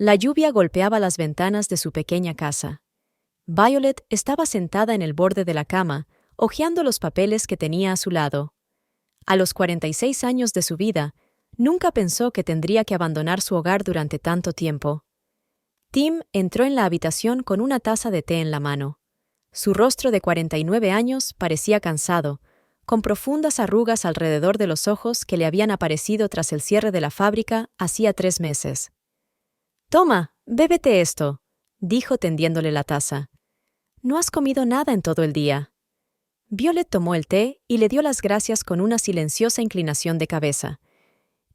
La lluvia golpeaba las ventanas de su pequeña casa. Violet estaba sentada en el borde de la cama, hojeando los papeles que tenía a su lado. A los 46 años de su vida, nunca pensó que tendría que abandonar su hogar durante tanto tiempo. Tim entró en la habitación con una taza de té en la mano. Su rostro de 49 años parecía cansado, con profundas arrugas alrededor de los ojos que le habían aparecido tras el cierre de la fábrica hacía 3 meses. «Toma, bébete esto», dijo tendiéndole la taza. «No has comido nada en todo el día». Violet tomó el té y le dio las gracias con una silenciosa inclinación de cabeza.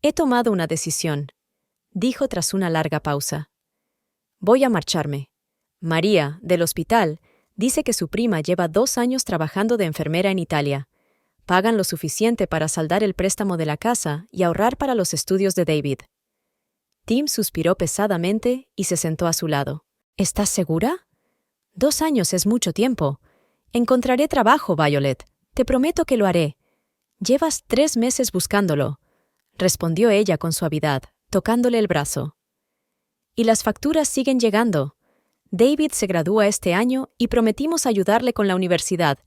«He tomado una decisión», dijo tras una larga pausa. «Voy a marcharme. María, del hospital, dice que su prima lleva 2 años trabajando de enfermera en Italia. Pagan lo suficiente para saldar el préstamo de la casa y ahorrar para los estudios de David». Tim suspiró pesadamente y se sentó a su lado. «¿Estás segura? 2 años es mucho tiempo. Encontraré trabajo, Violet. Te prometo que lo haré. Llevas 3 meses buscándolo», respondió ella con suavidad, tocándole el brazo. «Y las facturas siguen llegando. David se gradúa este año y prometimos ayudarle con la universidad.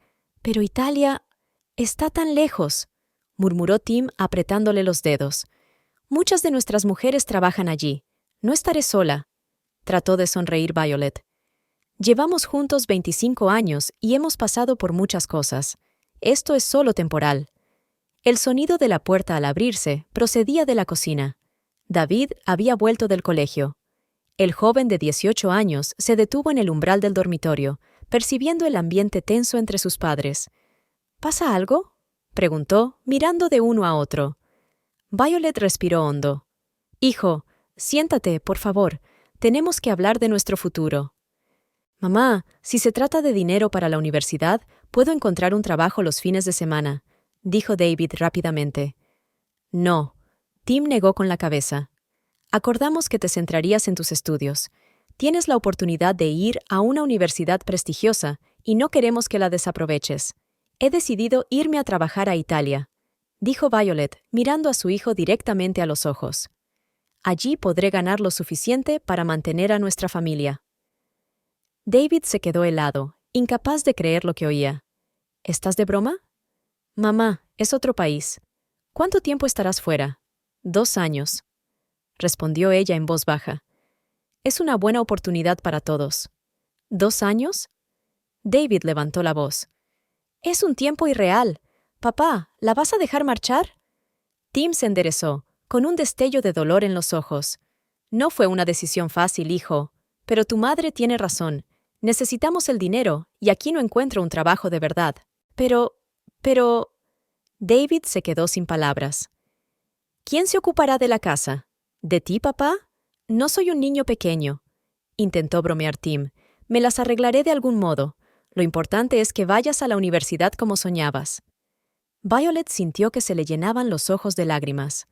Pero Italia está tan lejos», murmuró Tim apretándole los dedos. «Muchas de nuestras mujeres trabajan allí. No estaré sola», trató de sonreír Violet. «Llevamos juntos 25 años y hemos pasado por muchas cosas. Esto es solo temporal». El sonido de la puerta al abrirse procedía de la cocina. David había vuelto del colegio. El joven de 18 años se detuvo en el umbral del dormitorio, percibiendo el ambiente tenso entre sus padres. «¿Pasa algo?», preguntó, mirando de uno a otro. Violet respiró hondo. «Hijo, siéntate, por favor. Tenemos que hablar de nuestro futuro». «Mamá, si se trata de dinero para la universidad, puedo encontrar un trabajo los fines de semana», dijo David rápidamente. «No», Tim negó con la cabeza. «Acordamos que te centrarías en tus estudios. Tienes la oportunidad de ir a una universidad prestigiosa y no queremos que la desaproveches. He decidido irme a trabajar a Italia», dijo Violet, mirando a su hijo directamente a los ojos. «Allí podré ganar lo suficiente para mantener a nuestra familia». David se quedó helado, incapaz de creer lo que oía. «¿Estás de broma?» «Mamá, es otro país. ¿Cuánto tiempo estarás fuera?» «2 años», respondió ella en voz baja. «Es una buena oportunidad para todos». «¿2 años?» David levantó la voz. «Es un tiempo irreal. Papá, ¿la vas a dejar marchar?» Tim se enderezó, con un destello de dolor en los ojos. «No fue una decisión fácil, hijo. Pero tu madre tiene razón. Necesitamos el dinero, y aquí no encuentro un trabajo de verdad. Pero... David se quedó sin palabras. «¿Quién se ocupará de la casa? ¿De ti, papá? No soy un niño pequeño», intentó bromear Tim. «Me las arreglaré de algún modo. Lo importante es que vayas a la universidad como soñabas». Violet sintió que se le llenaban los ojos de lágrimas.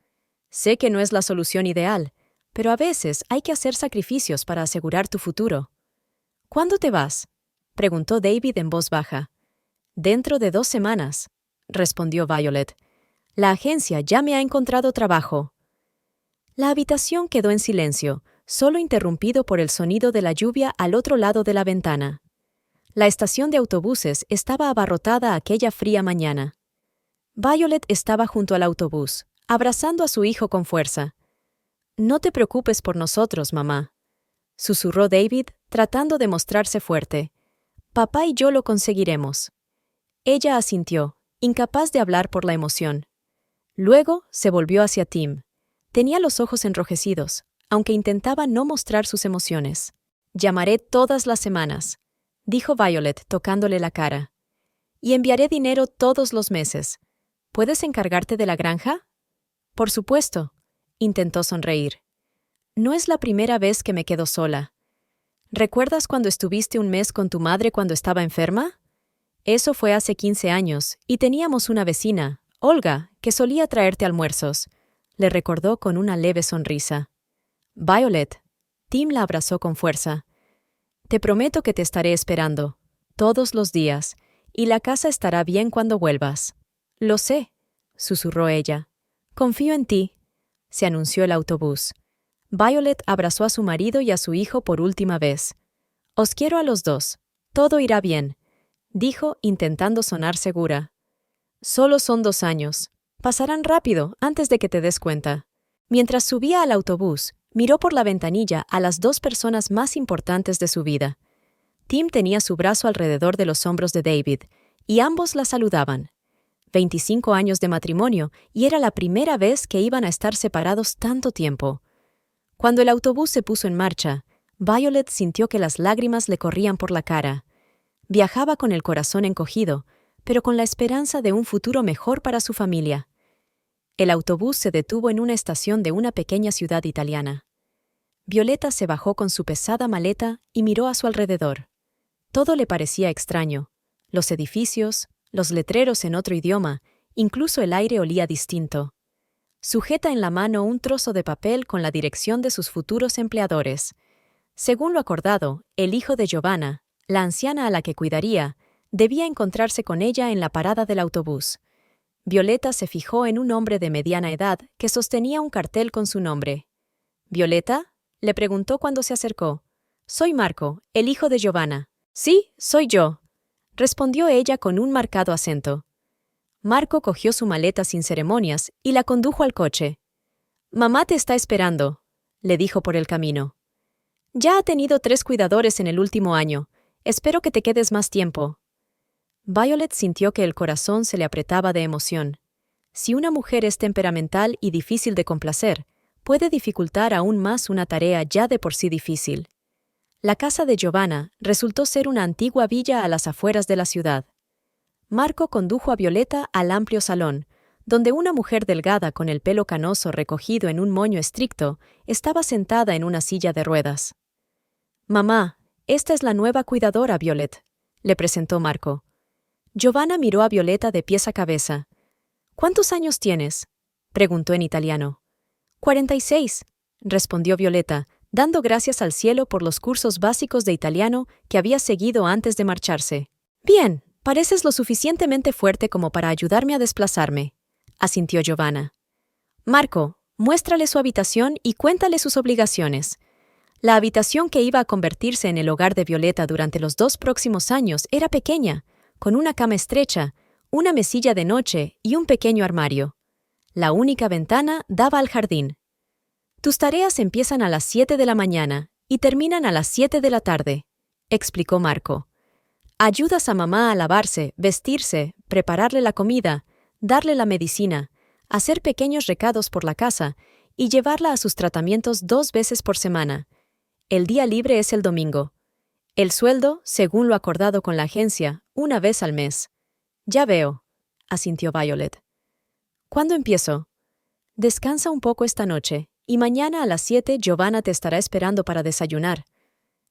«Sé que no es la solución ideal, pero a veces hay que hacer sacrificios para asegurar tu futuro». «¿Cuándo te vas?», preguntó David en voz baja. «Dentro de 2 semanas», respondió Violet. «La agencia ya me ha encontrado trabajo». La habitación quedó en silencio, solo interrumpido por el sonido de la lluvia al otro lado de la ventana. La estación de autobuses estaba abarrotada aquella fría mañana. Violet estaba junto al autobús, abrazando a su hijo con fuerza. «No te preocupes por nosotros, mamá», susurró David, tratando de mostrarse fuerte. «Papá y yo lo conseguiremos». Ella asintió, incapaz de hablar por la emoción. Luego se volvió hacia Tim. Tenía los ojos enrojecidos, aunque intentaba no mostrar sus emociones. «Llamaré todas las semanas», dijo Violet tocándole la cara. «Y enviaré dinero todos los meses. ¿Puedes encargarte de la granja?» «Por supuesto», intentó sonreír. «No es la primera vez que me quedo sola. ¿Recuerdas cuando estuviste un mes con tu madre cuando estaba enferma? Eso fue hace 15 años, y teníamos una vecina, Olga, que solía traerte almuerzos», le recordó con una leve sonrisa. «Violet», Tim la abrazó con fuerza. «Te prometo que te estaré esperando, todos los días, y la casa estará bien cuando vuelvas». «Lo sé», susurró ella. «Confío en ti», se anunció el autobús. Violet abrazó a su marido y a su hijo por última vez. «Os quiero a los dos. Todo irá bien», dijo, intentando sonar segura. «Solo son 2 años. Pasarán rápido antes de que te des cuenta». Mientras subía al autobús, miró por la ventanilla a las 2 personas más importantes de su vida. Tim tenía su brazo alrededor de los hombros de David, y ambos la saludaban. 25 años de matrimonio, y era la primera vez que iban a estar separados tanto tiempo. Cuando el autobús se puso en marcha, Violet sintió que las lágrimas le corrían por la cara. Viajaba con el corazón encogido, pero con la esperanza de un futuro mejor para su familia. El autobús se detuvo en una estación de una pequeña ciudad italiana. Violeta se bajó con su pesada maleta y miró a su alrededor. Todo le parecía extraño. Los edificios, los letreros en otro idioma, incluso el aire olía distinto. Sujeta en la mano un trozo de papel con la dirección de sus futuros empleadores. Según lo acordado, el hijo de Giovanna, la anciana a la que cuidaría, debía encontrarse con ella en la parada del autobús. Violeta se fijó en un hombre de mediana edad que sostenía un cartel con su nombre. «¿Violeta?», le preguntó cuando se acercó. «Soy Marco, el hijo de Giovanna». «Sí, soy yo», respondió ella con un marcado acento. Marco cogió su maleta sin ceremonias y la condujo al coche. «Mamá te está esperando», le dijo por el camino. «Ya ha tenido 3 cuidadores en el último año. Espero que te quedes más tiempo». Violet sintió que el corazón se le apretaba de emoción. Si una mujer es temperamental y difícil de complacer, puede dificultar aún más una tarea ya de por sí difícil. La casa de Giovanna resultó ser una antigua villa a las afueras de la ciudad. Marco condujo a Violeta al amplio salón, donde una mujer delgada con el pelo canoso recogido en un moño estricto estaba sentada en una silla de ruedas. «Mamá, esta es la nueva cuidadora, Violet», le presentó Marco. Giovanna miró a Violeta de pies a cabeza. «¿Cuántos años tienes?», preguntó en italiano. 46, respondió Violeta, dando gracias al cielo por los cursos básicos de italiano que había seguido antes de marcharse. «Bien, pareces lo suficientemente fuerte como para ayudarme a desplazarme», asintió Giovanna. «Marco, muéstrale su habitación y cuéntale sus obligaciones». La habitación que iba a convertirse en el hogar de Violeta durante los 2 próximos años era pequeña, con una cama estrecha, una mesilla de noche y un pequeño armario. La única ventana daba al jardín. «Tus tareas empiezan a las 7 de la mañana y terminan a las 7 de la tarde», explicó Marco. «Ayudas a mamá a lavarse, vestirse, prepararle la comida, darle la medicina, hacer pequeños recados por la casa y llevarla a sus tratamientos 2 veces por semana. El día libre es el domingo. El sueldo, según lo acordado con la agencia, 1 vez al mes». «Ya veo», asintió Violet. «¿Cuándo empiezo?» «Descansa un poco esta noche, y mañana a las 7 Giovanna te estará esperando para desayunar»,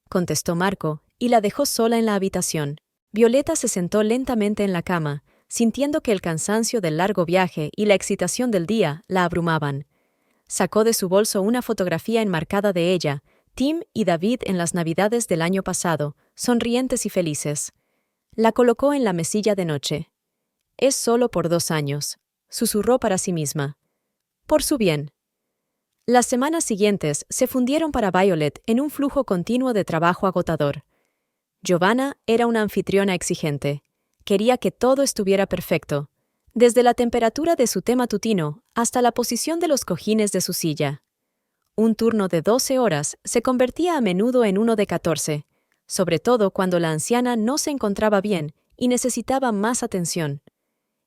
contestó Marco, y la dejó sola en la habitación. Violeta se sentó lentamente en la cama, sintiendo que el cansancio del largo viaje y la excitación del día la abrumaban. Sacó de su bolso una fotografía enmarcada de ella, Tim y David en las Navidades del año pasado, sonrientes y felices. La colocó en la mesilla de noche. «Es solo por 2 años», susurró para sí misma. «Por su bien». Las semanas siguientes se fundieron para Violet en un flujo continuo de trabajo agotador. Giovanna era una anfitriona exigente. Quería que todo estuviera perfecto, desde la temperatura de su té matutino hasta la posición de los cojines de su silla. Un turno de 12 horas se convertía a menudo en uno de 14, sobre todo cuando la anciana no se encontraba bien y necesitaba más atención.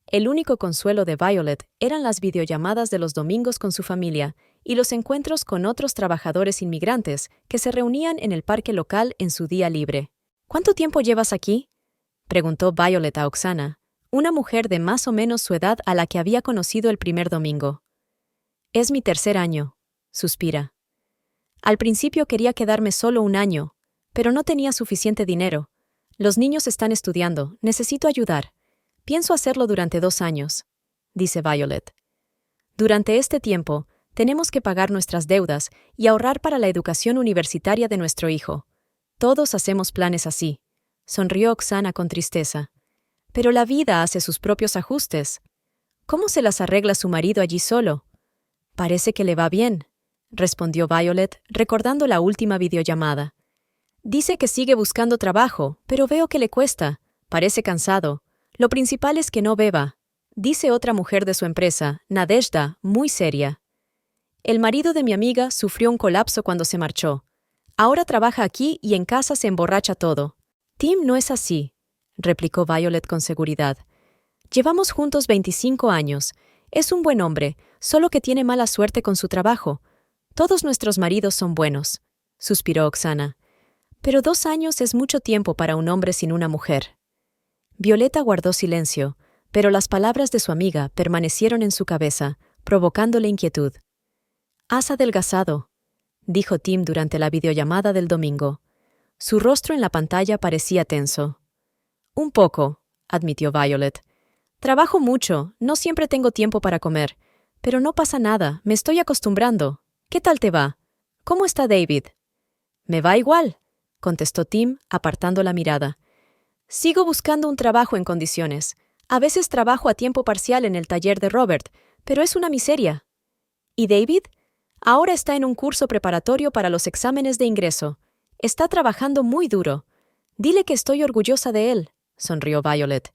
El único consuelo de Violet eran las videollamadas de los domingos con su familia y los encuentros con otros trabajadores inmigrantes que se reunían en el parque local en su día libre. «¿Cuánto tiempo llevas aquí?», preguntó Violet a Oksana, una mujer de más o menos su edad a la que había conocido el primer domingo. «Es mi 3er año», suspira. «Al principio quería quedarme solo 1 año, pero no tenía suficiente dinero. Los niños están estudiando, necesito ayudar. Pienso hacerlo durante 2 años», dice Violet. «Durante este tiempo, tenemos que pagar nuestras deudas y ahorrar para la educación universitaria de nuestro hijo. Todos hacemos planes así», sonrió Oksana con tristeza. «Pero la vida hace sus propios ajustes. ¿Cómo se las arregla su marido allí solo?» «Parece que le va bien», respondió Violet, recordando la última videollamada. Dice que sigue buscando trabajo, pero veo que le cuesta. Parece cansado. Lo principal es que no beba, dice otra mujer de su empresa, Nadezhda, muy seria. El marido de mi amiga sufrió un colapso cuando se marchó. Ahora trabaja aquí y en casa se emborracha todo. Tim no es así, replicó Violet con seguridad. Llevamos juntos 25 años. Es un buen hombre, solo que tiene mala suerte con su trabajo. Todos nuestros maridos son buenos, suspiró Oksana. Pero 2 años es mucho tiempo para un hombre sin una mujer. Violeta guardó silencio, pero las palabras de su amiga permanecieron en su cabeza, provocándole inquietud. «Has adelgazado», dijo Tim durante la videollamada del domingo. Su rostro en la pantalla parecía tenso. «Un poco», admitió Violet. «Trabajo mucho, no siempre tengo tiempo para comer. Pero no pasa nada, me estoy acostumbrando. ¿Qué tal te va? ¿Cómo está David?» «Me va igual», contestó Tim, apartando la mirada. «Sigo buscando un trabajo en condiciones. A veces trabajo a tiempo parcial en el taller de Robert, pero es una miseria». «¿Y David?» «Ahora está en un curso preparatorio para los exámenes de ingreso. Está trabajando muy duro. Dile que estoy orgullosa de él», sonrió Violet.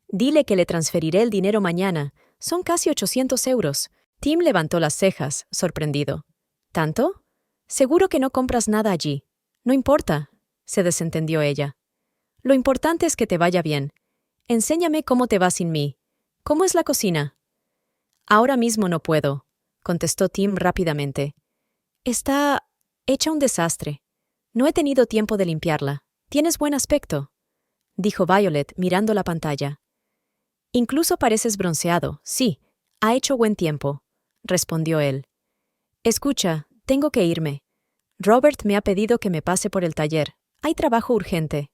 «Dile que le transferiré el dinero mañana. Son casi 800 euros. Tim levantó las cejas, sorprendido. «¿Tanto? Seguro que no compras nada allí». «No importa», se desentendió ella. «Lo importante es que te vaya bien. Enséñame cómo te va sin mí. ¿Cómo es la cocina?» «Ahora mismo no puedo», contestó Tim rápidamente. «Está hecha un desastre. No he tenido tiempo de limpiarla. Tienes buen aspecto», dijo Violet mirando la pantalla. «Incluso pareces bronceado, sí. Ha hecho buen tiempo», respondió él. «Escucha, tengo que irme. Robert me ha pedido que me pase por el taller. Hay trabajo urgente».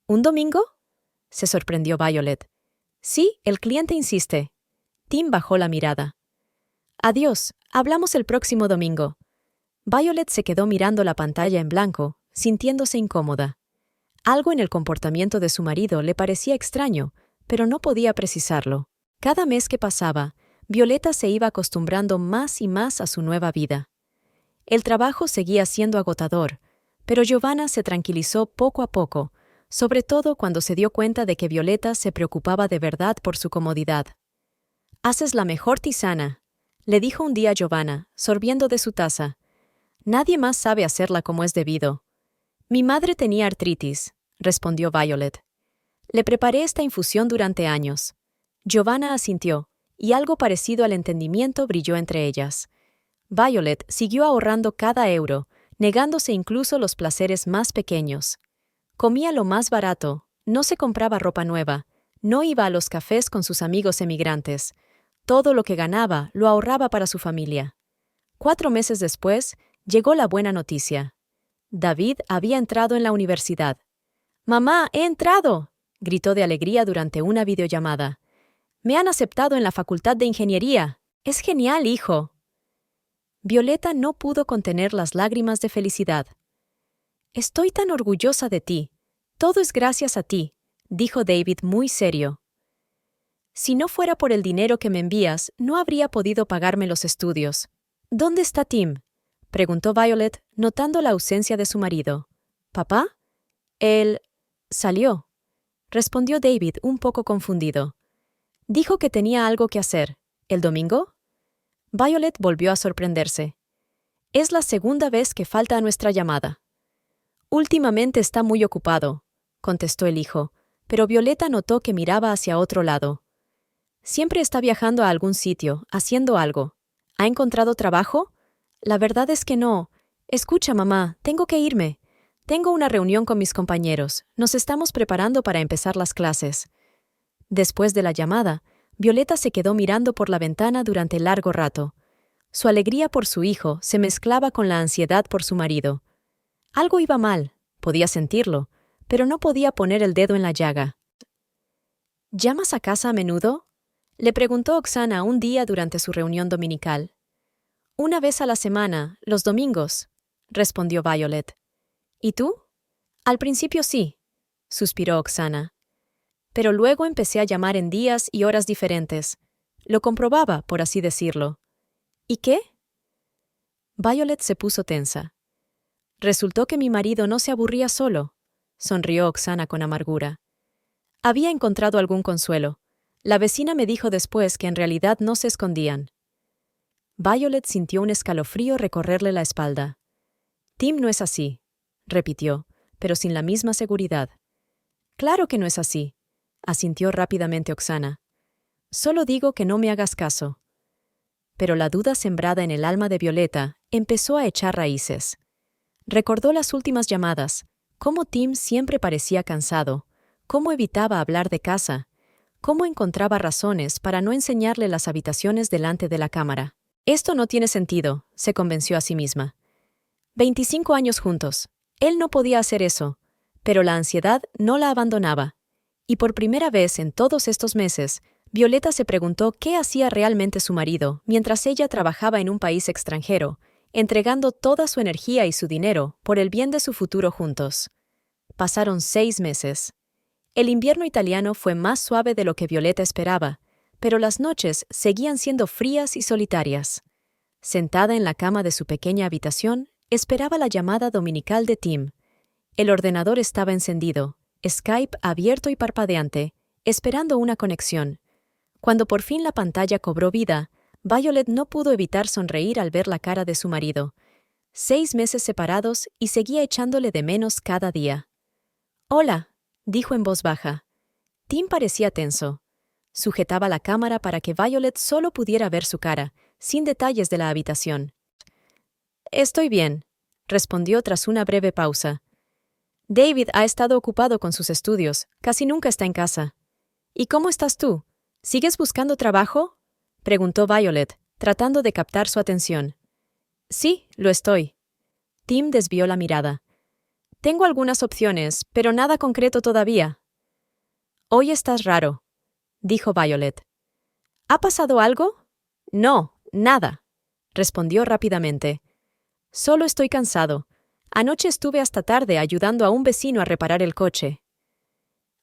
«¿Un domingo?», se sorprendió Violet. «Sí, el cliente insiste». Tim bajó la mirada. «Adiós, hablamos el próximo domingo». Violet se quedó mirando la pantalla en blanco, sintiéndose incómoda. Algo en el comportamiento de su marido le parecía extraño, pero no podía precisarlo. Cada mes que pasaba, Violeta se iba acostumbrando más y más a su nueva vida. El trabajo seguía siendo agotador, pero Giovanna se tranquilizó poco a poco, sobre todo cuando se dio cuenta de que Violeta se preocupaba de verdad por su comodidad. «Haces la mejor tisana», le dijo un día Giovanna, sorbiendo de su taza. «Nadie más sabe hacerla como es debido». «Mi madre tenía artritis», respondió Violet. «Le preparé esta infusión durante años». Giovanna asintió, y algo parecido al entendimiento brilló entre ellas. Violet siguió ahorrando cada euro, negándose incluso los placeres más pequeños. Comía lo más barato, no se compraba ropa nueva, no iba a los cafés con sus amigos emigrantes. Todo lo que ganaba lo ahorraba para su familia. 4 meses después, llegó la buena noticia. David había entrado en la universidad. «¡Mamá, he entrado!», gritó de alegría durante una videollamada. «Me han aceptado en la Facultad de Ingeniería. Es genial, hijo». Violeta no pudo contener las lágrimas de felicidad. «Estoy tan orgullosa de ti. Todo es gracias a ti», dijo David muy serio. «Si no fuera por el dinero que me envías, no habría podido pagarme los estudios». «¿Dónde está Tim?», preguntó Violet, notando la ausencia de su marido. «¿Papá?» «Él salió», respondió David un poco confundido. «Dijo que tenía algo que hacer. ¿El domingo?» Violet volvió a sorprenderse. «Es la segunda vez que falta a nuestra llamada». «Últimamente está muy ocupado», contestó el hijo, pero Violeta notó que miraba hacia otro lado. «Siempre está viajando a algún sitio, haciendo algo. ¿Ha encontrado trabajo?» «La verdad es que no. Escucha, mamá, tengo que irme. Tengo una reunión con mis compañeros. Nos estamos preparando para empezar las clases». Después de la llamada, Violeta se quedó mirando por la ventana durante largo rato. Su alegría por su hijo se mezclaba con la ansiedad por su marido. Algo iba mal, podía sentirlo, pero no podía poner el dedo en la llaga. «¿Llamas a casa a menudo?», le preguntó Oksana un día durante su reunión dominical. «Una vez a la semana, los domingos», respondió Violet. «¿Y tú?» «Al principio sí», suspiró Oksana. «Pero luego empecé a llamar en días y horas diferentes. Lo comprobaba, por así decirlo». «¿Y qué?». Violet se puso tensa. Resultó que mi marido no se aburría solo, sonrió Oksana con amargura. Había encontrado algún consuelo. La vecina me dijo después que en realidad no se escondían. Violet sintió un escalofrío recorrerle la espalda. Tim no es así, repitió, pero sin la misma seguridad. Claro que no es así, asintió rápidamente Oksana. Solo digo que no me hagas caso. Pero la duda sembrada en el alma de Violeta empezó a echar raíces. Recordó las últimas llamadas, cómo Tim siempre parecía cansado, cómo evitaba hablar de casa, cómo encontraba razones para no enseñarle las habitaciones delante de la cámara. Esto no tiene sentido, se convenció a sí misma. 25 años juntos. Él no podía hacer eso, pero la ansiedad no la abandonaba. Y por primera vez en todos estos meses, Violeta se preguntó qué hacía realmente su marido mientras ella trabajaba en un país extranjero, entregando toda su energía y su dinero por el bien de su futuro juntos. Pasaron 6 meses. El invierno italiano fue más suave de lo que Violeta esperaba, pero las noches seguían siendo frías y solitarias. Sentada en la cama de su pequeña habitación, esperaba la llamada dominical de Tim. El ordenador estaba encendido, Skype abierto y parpadeante, esperando una conexión. Cuando por fin la pantalla cobró vida, Violet no pudo evitar sonreír al ver la cara de su marido. 6 meses separados y seguía echándole de menos cada día. «Hola», dijo en voz baja. Tim parecía tenso. Sujetaba la cámara para que Violet solo pudiera ver su cara, sin detalles de la habitación. «Estoy bien», respondió tras una breve pausa. «David ha estado ocupado con sus estudios, casi nunca está en casa». «¿Y cómo estás tú? ¿Sigues buscando trabajo?», preguntó Violet, tratando de captar su atención. «Sí, lo estoy». Tim desvió la mirada. «Tengo algunas opciones, pero nada concreto todavía». «Hoy estás raro», dijo Violet. «¿Ha pasado algo?» «No, nada», respondió rápidamente. «Solo estoy cansado. Anoche estuve hasta tarde ayudando a un vecino a reparar el coche».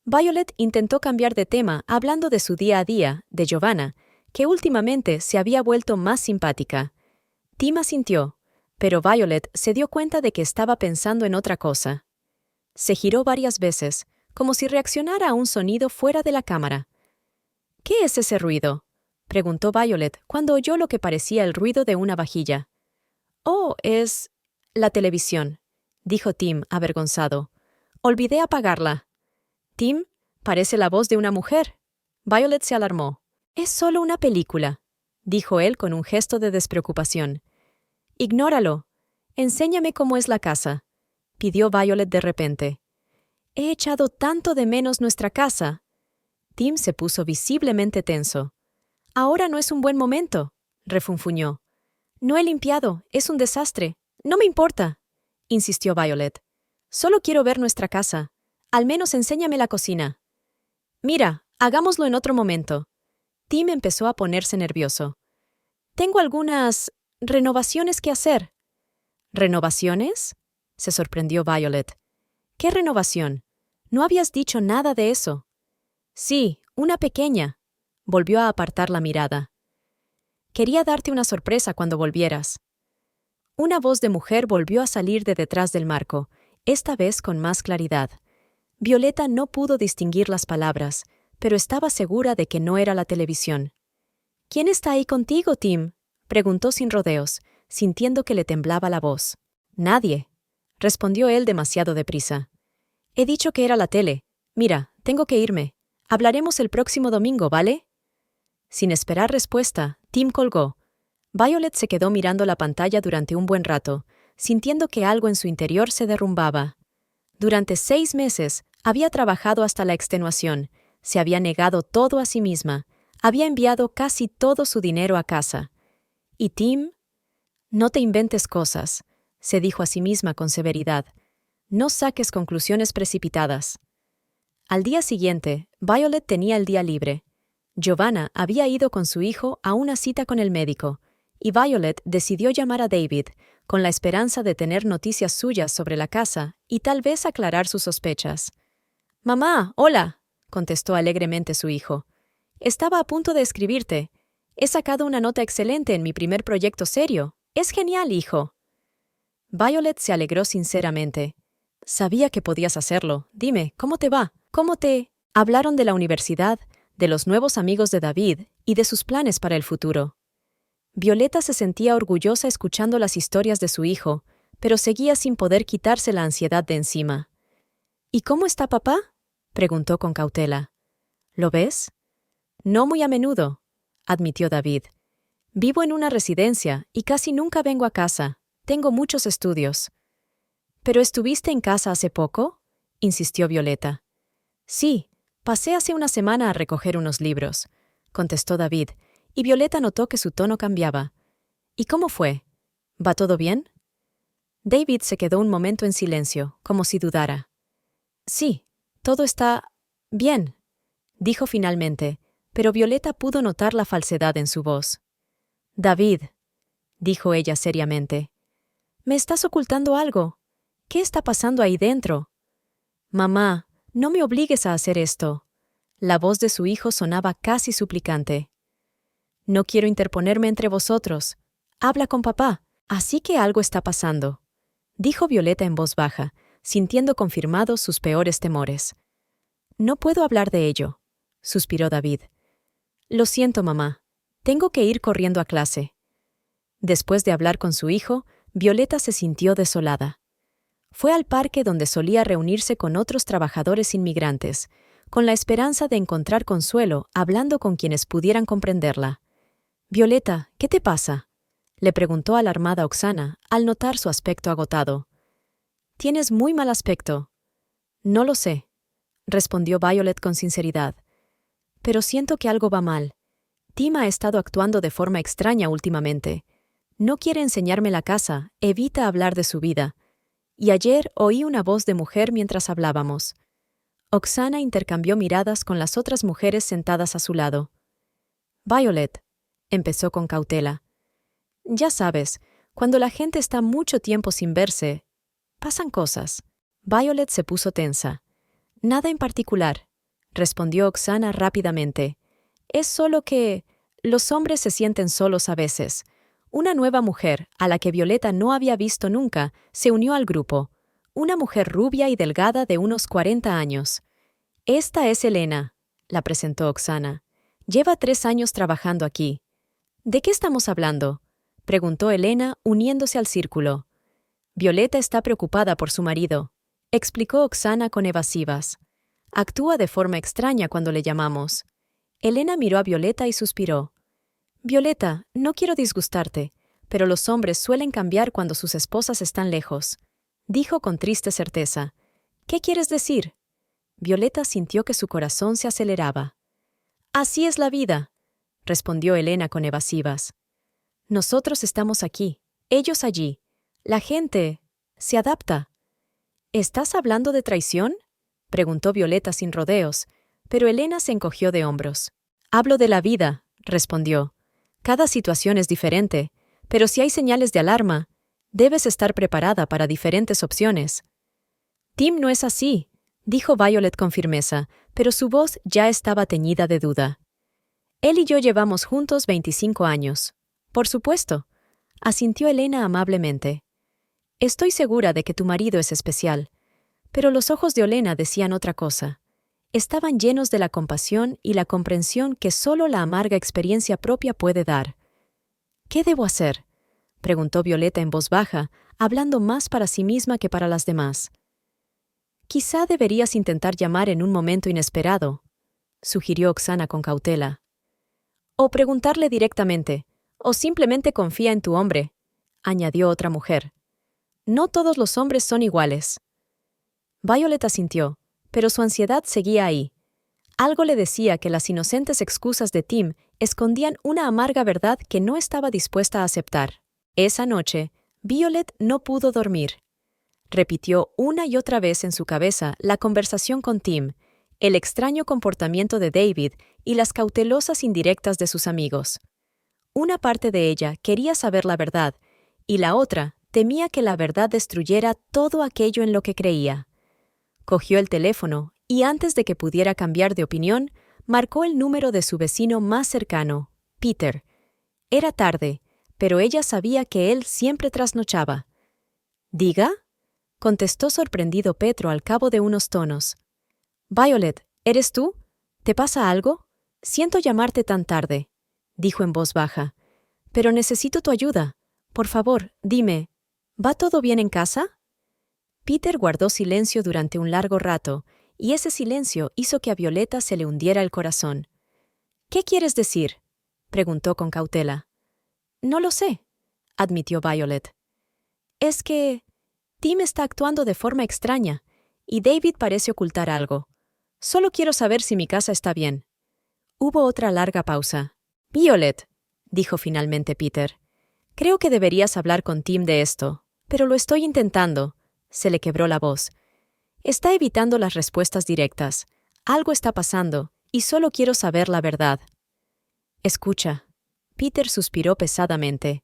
Violet intentó cambiar de tema hablando de su día a día, de Giovanna, que últimamente se había vuelto más simpática. Tim asintió, pero Violet se dio cuenta de que estaba pensando en otra cosa. Se giró varias veces, como si reaccionara a un sonido fuera de la cámara. «¿Qué es ese ruido?», preguntó Violet cuando oyó lo que parecía el ruido de una vajilla. «Oh, es la televisión», dijo Tim, avergonzado. «Olvidé apagarla». «Tim, parece la voz de una mujer». Violet se alarmó. «Es solo una película», dijo él con un gesto de despreocupación. «Ignóralo. Enséñame cómo es la casa», pidió Violet de repente. «He echado tanto de menos nuestra casa». Tim se puso visiblemente tenso. «Ahora no es un buen momento», refunfuñó. «No he limpiado, es un desastre. No me importa», insistió Violet. «Solo quiero ver nuestra casa. Al menos enséñame la cocina». «Mira, hagámoslo en otro momento». Tim empezó a ponerse nervioso. «Tengo algunas renovaciones que hacer». «¿Renovaciones?», se sorprendió Violet. «¿Qué renovación? No habías dicho nada de eso». «Sí, una pequeña», volvió a apartar la mirada. «Quería darte una sorpresa cuando volvieras». Una voz de mujer volvió a salir de detrás del marco, esta vez con más claridad. Violeta no pudo distinguir las palabras, pero estaba segura de que no era la televisión. «¿Quién está ahí contigo, Tim?», preguntó sin rodeos, sintiendo que le temblaba la voz. «Nadie», respondió él demasiado deprisa. «He dicho que era la tele. Mira, tengo que irme. Hablaremos el próximo domingo, ¿vale?». Sin esperar respuesta, Tim colgó. Violet se quedó mirando la pantalla durante un buen rato, sintiendo que algo en su interior se derrumbaba. Durante 6 meses había trabajado hasta la extenuación, se había negado todo a sí misma, había enviado casi todo su dinero a casa. ¿Y Tim? «No te inventes cosas», se dijo a sí misma con severidad. «No saques conclusiones precipitadas». Al día siguiente, Violet tenía el día libre. Giovanna había ido con su hijo a una cita con el médico, y Violet decidió llamar a David, con la esperanza de tener noticias suyas sobre la casa y tal vez aclarar sus sospechas. «Mamá, hola», contestó alegremente su hijo. «Estaba a punto de escribirte. He sacado una nota excelente en mi primer proyecto serio. Es genial, hijo. Violet se alegró sinceramente. Sabía que podías hacerlo. Dime, ¿cómo te va? ¿Cómo te...? Hablaron de la universidad, de los nuevos amigos de David y de sus planes para el futuro. Violeta se sentía orgullosa escuchando las historias de su hijo, pero seguía sin poder quitarse la ansiedad de encima. ¿Y cómo está papá?, preguntó con cautela. ¿Lo ves? No muy a menudo, admitió David. Vivo en una residencia y casi nunca vengo a casa. Tengo muchos estudios. ¿Pero estuviste en casa hace poco?, insistió Violeta. Sí, pasé hace una semana a recoger unos libros, contestó David, y Violeta notó que su tono cambiaba. ¿Y cómo fue? ¿Va todo bien? David se quedó un momento en silencio, como si dudara. Sí, todo está bien, dijo finalmente, pero Violeta pudo notar la falsedad en su voz. David, dijo ella seriamente, ¿me estás ocultando algo? ¿Qué está pasando ahí dentro? Mamá, no me obligues a hacer esto. La voz de su hijo sonaba casi suplicante. No quiero interponerme entre vosotros. Habla con papá. Así que algo está pasando, dijo Violeta en voz baja, sintiendo confirmados sus peores temores. No puedo hablar de ello, suspiró David. Lo siento, mamá. Tengo que ir corriendo a clase. Después de hablar con su hijo, Violeta se sintió desolada. Fue al parque donde solía reunirse con otros trabajadores inmigrantes, con la esperanza de encontrar consuelo hablando con quienes pudieran comprenderla. «Violeta, ¿qué te pasa?», le preguntó alarmada Oksana al notar su aspecto agotado. «Tienes muy mal aspecto». «No lo sé», respondió Violet con sinceridad. «Pero siento que algo va mal. Tim ha estado actuando de forma extraña últimamente. No quiere enseñarme la casa, evita hablar de su vida. Y ayer oí una voz de mujer mientras hablábamos». Oksana intercambió miradas con las otras mujeres sentadas a su lado. «Violet», empezó con cautela. «Ya sabes, cuando la gente está mucho tiempo sin verse, pasan cosas». Violet se puso tensa. «Nada en particular», respondió Oksana rápidamente. «Es solo que los hombres se sienten solos a veces». Una nueva mujer, a la que Violeta no había visto nunca, se unió al grupo. Una mujer rubia y delgada de unos 40 años. «Esta es Elena», la presentó Oksana. «Lleva 3 años trabajando aquí». «¿De qué estamos hablando?», preguntó Elena, uniéndose al círculo. «Violeta está preocupada por su marido», explicó Oksana con evasivas. «Actúa de forma extraña cuando le llamamos». Elena miró a Violeta y suspiró. «Violeta, no quiero disgustarte, pero los hombres suelen cambiar cuando sus esposas están lejos», dijo con triste certeza. «¿Qué quieres decir?». Violeta sintió que su corazón se aceleraba. «Así es la vida», respondió Elena con evasivas. «Nosotros estamos aquí, ellos allí. La gente se adapta». «¿Estás hablando de traición?», preguntó Violeta sin rodeos, pero Elena se encogió de hombros. «Hablo de la vida», respondió. «Cada situación es diferente, pero si hay señales de alarma, debes estar preparada para diferentes opciones». «Tim no es así», dijo Violet con firmeza, pero su voz ya estaba teñida de duda. «Él y yo llevamos juntos 25 años». «Por supuesto», asintió Elena amablemente. «Estoy segura de que tu marido es especial». Pero los ojos de Olena decían otra cosa. Estaban llenos de la compasión y la comprensión que solo la amarga experiencia propia puede dar. «¿Qué debo hacer?», preguntó Violeta en voz baja, hablando más para sí misma que para las demás. «Quizá deberías intentar llamar en un momento inesperado», sugirió Oksana con cautela. «O preguntarle directamente, o simplemente confía en tu hombre», añadió otra mujer. «No todos los hombres son iguales». Violet asintió, pero su ansiedad seguía ahí. Algo le decía que las inocentes excusas de Tim escondían una amarga verdad que no estaba dispuesta a aceptar. Esa noche, Violet no pudo dormir. Repitió una y otra vez en su cabeza la conversación con Tim, el extraño comportamiento de David y las cautelosas indirectas de sus amigos. Una parte de ella quería saber la verdad, y la otra temía que la verdad destruyera todo aquello en lo que creía. Cogió el teléfono y antes de que pudiera cambiar de opinión, marcó el número de su vecino más cercano, Peter. Era tarde, pero ella sabía que él siempre trasnochaba. «¿Diga?», contestó sorprendido Petro al cabo de unos tonos. «Violet, ¿eres tú? ¿Te pasa algo? Siento llamarte tan tarde», dijo en voz baja. «Pero necesito tu ayuda. Por favor, dime, ¿va todo bien en casa?». Peter guardó silencio durante un largo rato, y ese silencio hizo que a Violeta se le hundiera el corazón. «¿Qué quieres decir?», preguntó con cautela. «No lo sé», admitió Violet. «Es que Tim está actuando de forma extraña, y David parece ocultar algo. Solo quiero saber si mi casa está bien». Hubo otra larga pausa. «Violet», dijo finalmente Peter, «creo que deberías hablar con Tim de esto, pero lo estoy intentando». Se le quebró la voz. «Está evitando las respuestas directas. Algo está pasando, y solo quiero saber la verdad». «Escucha». Peter suspiró pesadamente.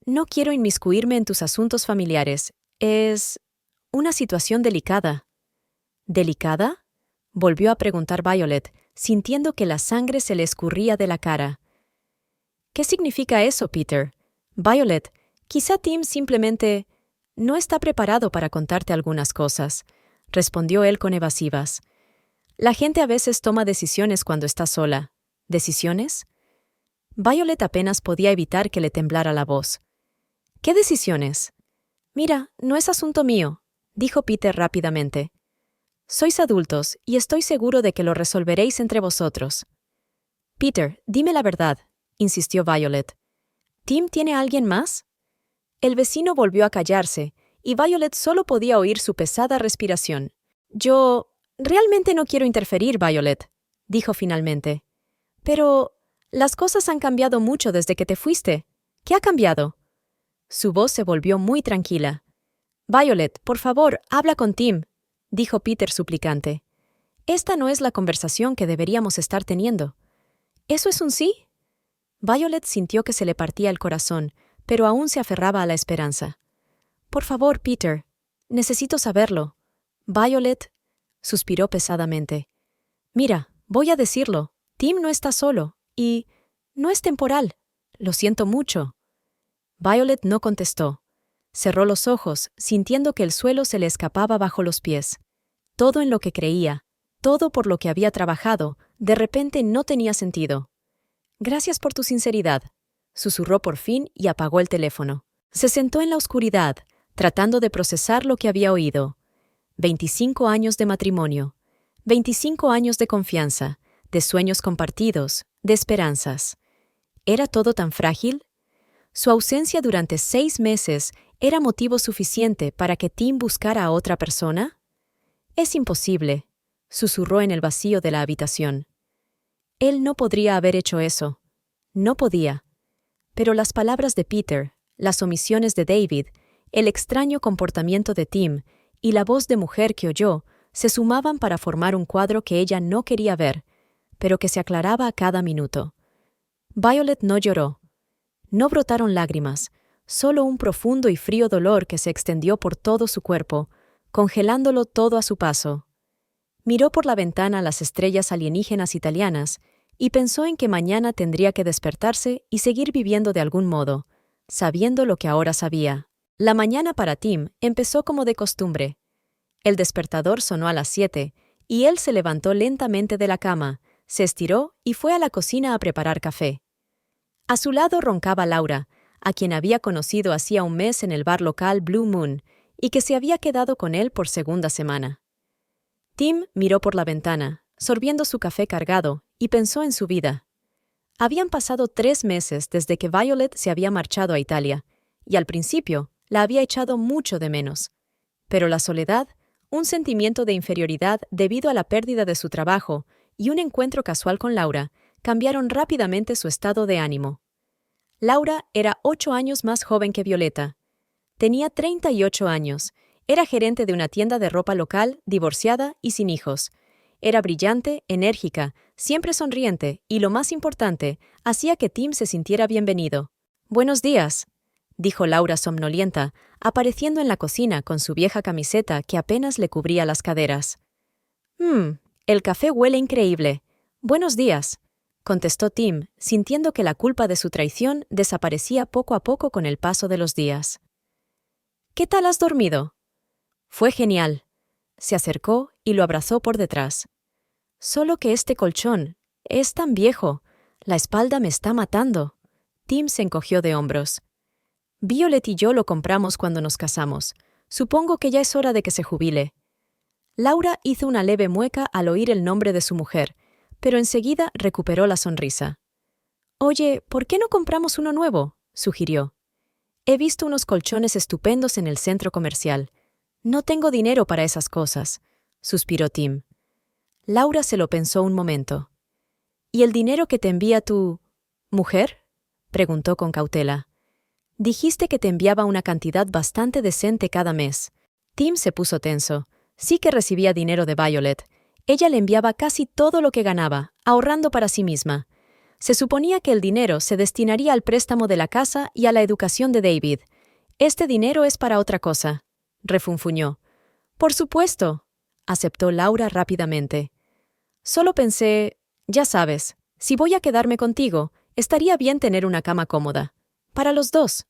«No quiero inmiscuirme en tus asuntos familiares. Es una situación delicada». «¿Delicada?», volvió a preguntar Violet, sintiendo que la sangre se le escurría de la cara. «¿Qué significa eso, Peter? Violet, quizá Tim simplemente no está preparado para contarte algunas cosas», respondió él con evasivas. «La gente a veces toma decisiones cuando está sola». ¿Decisiones? Violet apenas podía evitar que le temblara la voz. «¿Qué decisiones?». «Mira, no es asunto mío», dijo Peter rápidamente. «Sois adultos y estoy seguro de que lo resolveréis entre vosotros». «Peter, dime la verdad», insistió Violet. «¿Tim tiene a alguien más?». El vecino volvió a callarse, y Violet solo podía oír su pesada respiración. «Yo realmente no quiero interferir, Violet», dijo finalmente. «Pero las cosas han cambiado mucho desde que te fuiste. ¿Qué ha cambiado?». Su voz se volvió muy tranquila. «Violet, por favor, habla con Tim», dijo Peter suplicante. «Esta no es la conversación que deberíamos estar teniendo». «¿Eso es un sí?». Violet sintió que se le partía el corazón, pero aún se aferraba a la esperanza. «Por favor, Peter, necesito saberlo». «Violet», suspiró pesadamente. «Mira, voy a decirlo. Tim no está solo, y no es temporal. Lo siento mucho». Violet no contestó. Cerró los ojos, sintiendo que el suelo se le escapaba bajo los pies. Todo en lo que creía, todo por lo que había trabajado, de repente no tenía sentido. «Gracias por tu sinceridad», susurró por fin y apagó el teléfono. Se sentó en la oscuridad, tratando de procesar lo que había oído. 25 años de matrimonio, 25 años de confianza, de sueños compartidos, de esperanzas. ¿Era todo tan frágil? Su ausencia durante 6 meses era motivo suficiente para que Tim buscara a otra persona. «Es imposible», susurró en el vacío de la habitación. Él no podría haber hecho eso. No podía. Pero las palabras de Peter, las omisiones de David, el extraño comportamiento de Tim y la voz de mujer que oyó se sumaban para formar un cuadro que ella no quería ver, pero que se aclaraba a cada minuto. Violet no lloró. No brotaron lágrimas, solo un profundo y frío dolor que se extendió por todo su cuerpo, congelándolo todo a su paso. Miró por la ventana las estrellas alienígenas italianas y pensó en que mañana tendría que despertarse y seguir viviendo de algún modo, sabiendo lo que ahora sabía. La mañana para Tim empezó como de costumbre. El despertador sonó a las 7, y él se levantó lentamente de la cama, se estiró y fue a la cocina a preparar café. A su lado roncaba Laura, a quien había conocido hacía un mes en el bar local Blue Moon, y que se había quedado con él por segunda semana. Tim miró por la ventana, sorbiendo su café cargado, y pensó en su vida. Habían pasado 3 meses desde que Violet se había marchado a Italia, y al principio la había echado mucho de menos. Pero la soledad, un sentimiento de inferioridad debido a la pérdida de su trabajo y un encuentro casual con Laura cambiaron rápidamente su estado de ánimo. Laura era 8 años más joven que Violeta. Tenía 38 años, era gerente de una tienda de ropa local, divorciada y sin hijos. Era brillante, enérgica, siempre sonriente y, lo más importante, hacía que Tim se sintiera bienvenido. «Buenos días», dijo Laura somnolienta, apareciendo en la cocina con su vieja camiseta que apenas le cubría las caderas. El café huele increíble. Buenos días», contestó Tim, sintiendo que la culpa de su traición desaparecía poco a poco con el paso de los días. ¿Qué tal has dormido? Fue genial. Se acercó y lo abrazó por detrás. Solo que este colchón es tan viejo. La espalda me está matando. Tim se encogió de hombros. Violet y yo lo compramos cuando nos casamos. Supongo que ya es hora de que se jubile. Laura hizo una leve mueca al oír el nombre de su mujer, pero enseguida recuperó la sonrisa. «Oye, ¿por qué no compramos uno nuevo?», sugirió. «He visto unos colchones estupendos en el centro comercial. No tengo dinero para esas cosas», suspiró Tim. Laura se lo pensó un momento. «¿Y el dinero que te envía tu mujer?», preguntó con cautela. «Dijiste que te enviaba una cantidad bastante decente cada mes». Tim se puso tenso. Sí que recibía dinero de Violet. Ella le enviaba casi todo lo que ganaba, ahorrando para sí misma. Se suponía que el dinero se destinaría al préstamo de la casa y a la educación de David. «Este dinero es para otra cosa», refunfuñó. «Por supuesto», aceptó Laura rápidamente. «Solo pensé, ya sabes, si voy a quedarme contigo, estaría bien tener una cama cómoda. Para los dos».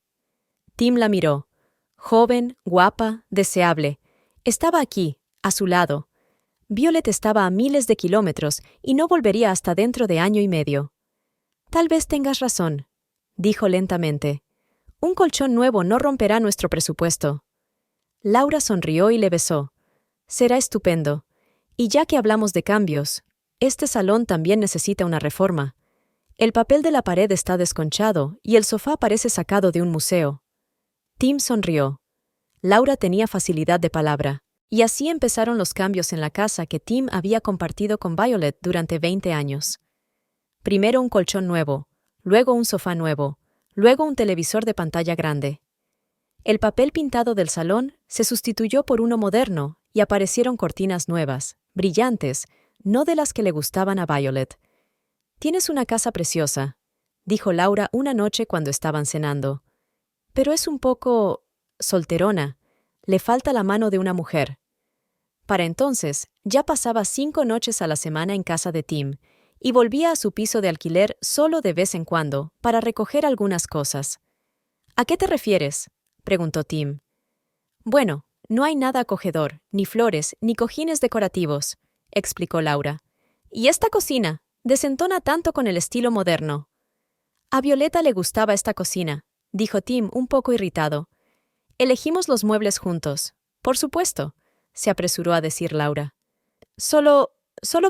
Tim la miró. Joven, guapa, deseable. Estaba aquí, a su lado. Violet estaba a miles de kilómetros y no volvería hasta dentro de año y medio. «Tal vez tengas razón», dijo lentamente. «Un colchón nuevo no romperá nuestro presupuesto». Laura sonrió y le besó. «Será estupendo. Y ya que hablamos de cambios, este salón también necesita una reforma. El papel de la pared está desconchado y el sofá parece sacado de un museo». Tim sonrió. Laura tenía facilidad de palabra, y así empezaron los cambios en la casa que Tim había compartido con Violet durante 20 años. Primero un colchón nuevo, luego un sofá nuevo, luego un televisor de pantalla grande. El papel pintado del salón se sustituyó por uno moderno y aparecieron cortinas nuevas, brillantes, no de las que le gustaban a Violet. «Tienes una casa preciosa», dijo Laura una noche cuando estaban cenando. «Pero es un poco solterona. Le falta la mano de una mujer». Para entonces, ya pasaba 5 noches a la semana en casa de Tim, y volvía a su piso de alquiler solo de vez en cuando, para recoger algunas cosas. «¿A qué te refieres?», preguntó Tim. «Bueno, no hay nada acogedor, ni flores, ni cojines decorativos», explicó Laura. «Y esta cocina, desentona tanto con el estilo moderno». «A Violeta le gustaba esta cocina», dijo Tim un poco irritado. «Elegimos los muebles juntos». «Por supuesto», se apresuró a decir Laura. Solo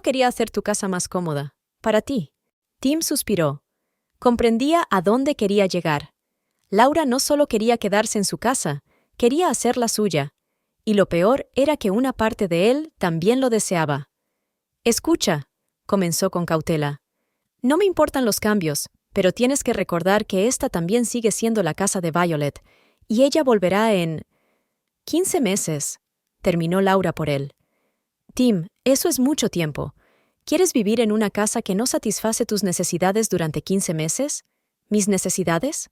quería hacer tu casa más cómoda. Para ti». Tim suspiró. Comprendía a dónde quería llegar. Laura no solo quería quedarse en su casa, quería hacer la suya. Y lo peor era que una parte de él también lo deseaba. «Escucha», comenzó con cautela. «No me importan los cambios, pero tienes que recordar que esta también sigue siendo la casa de Violet, y ella volverá en 15 meses, terminó Laura por él. «Tim, eso es mucho tiempo. ¿Quieres vivir en una casa que no satisface tus necesidades durante 15 meses? ¿Mis necesidades?»,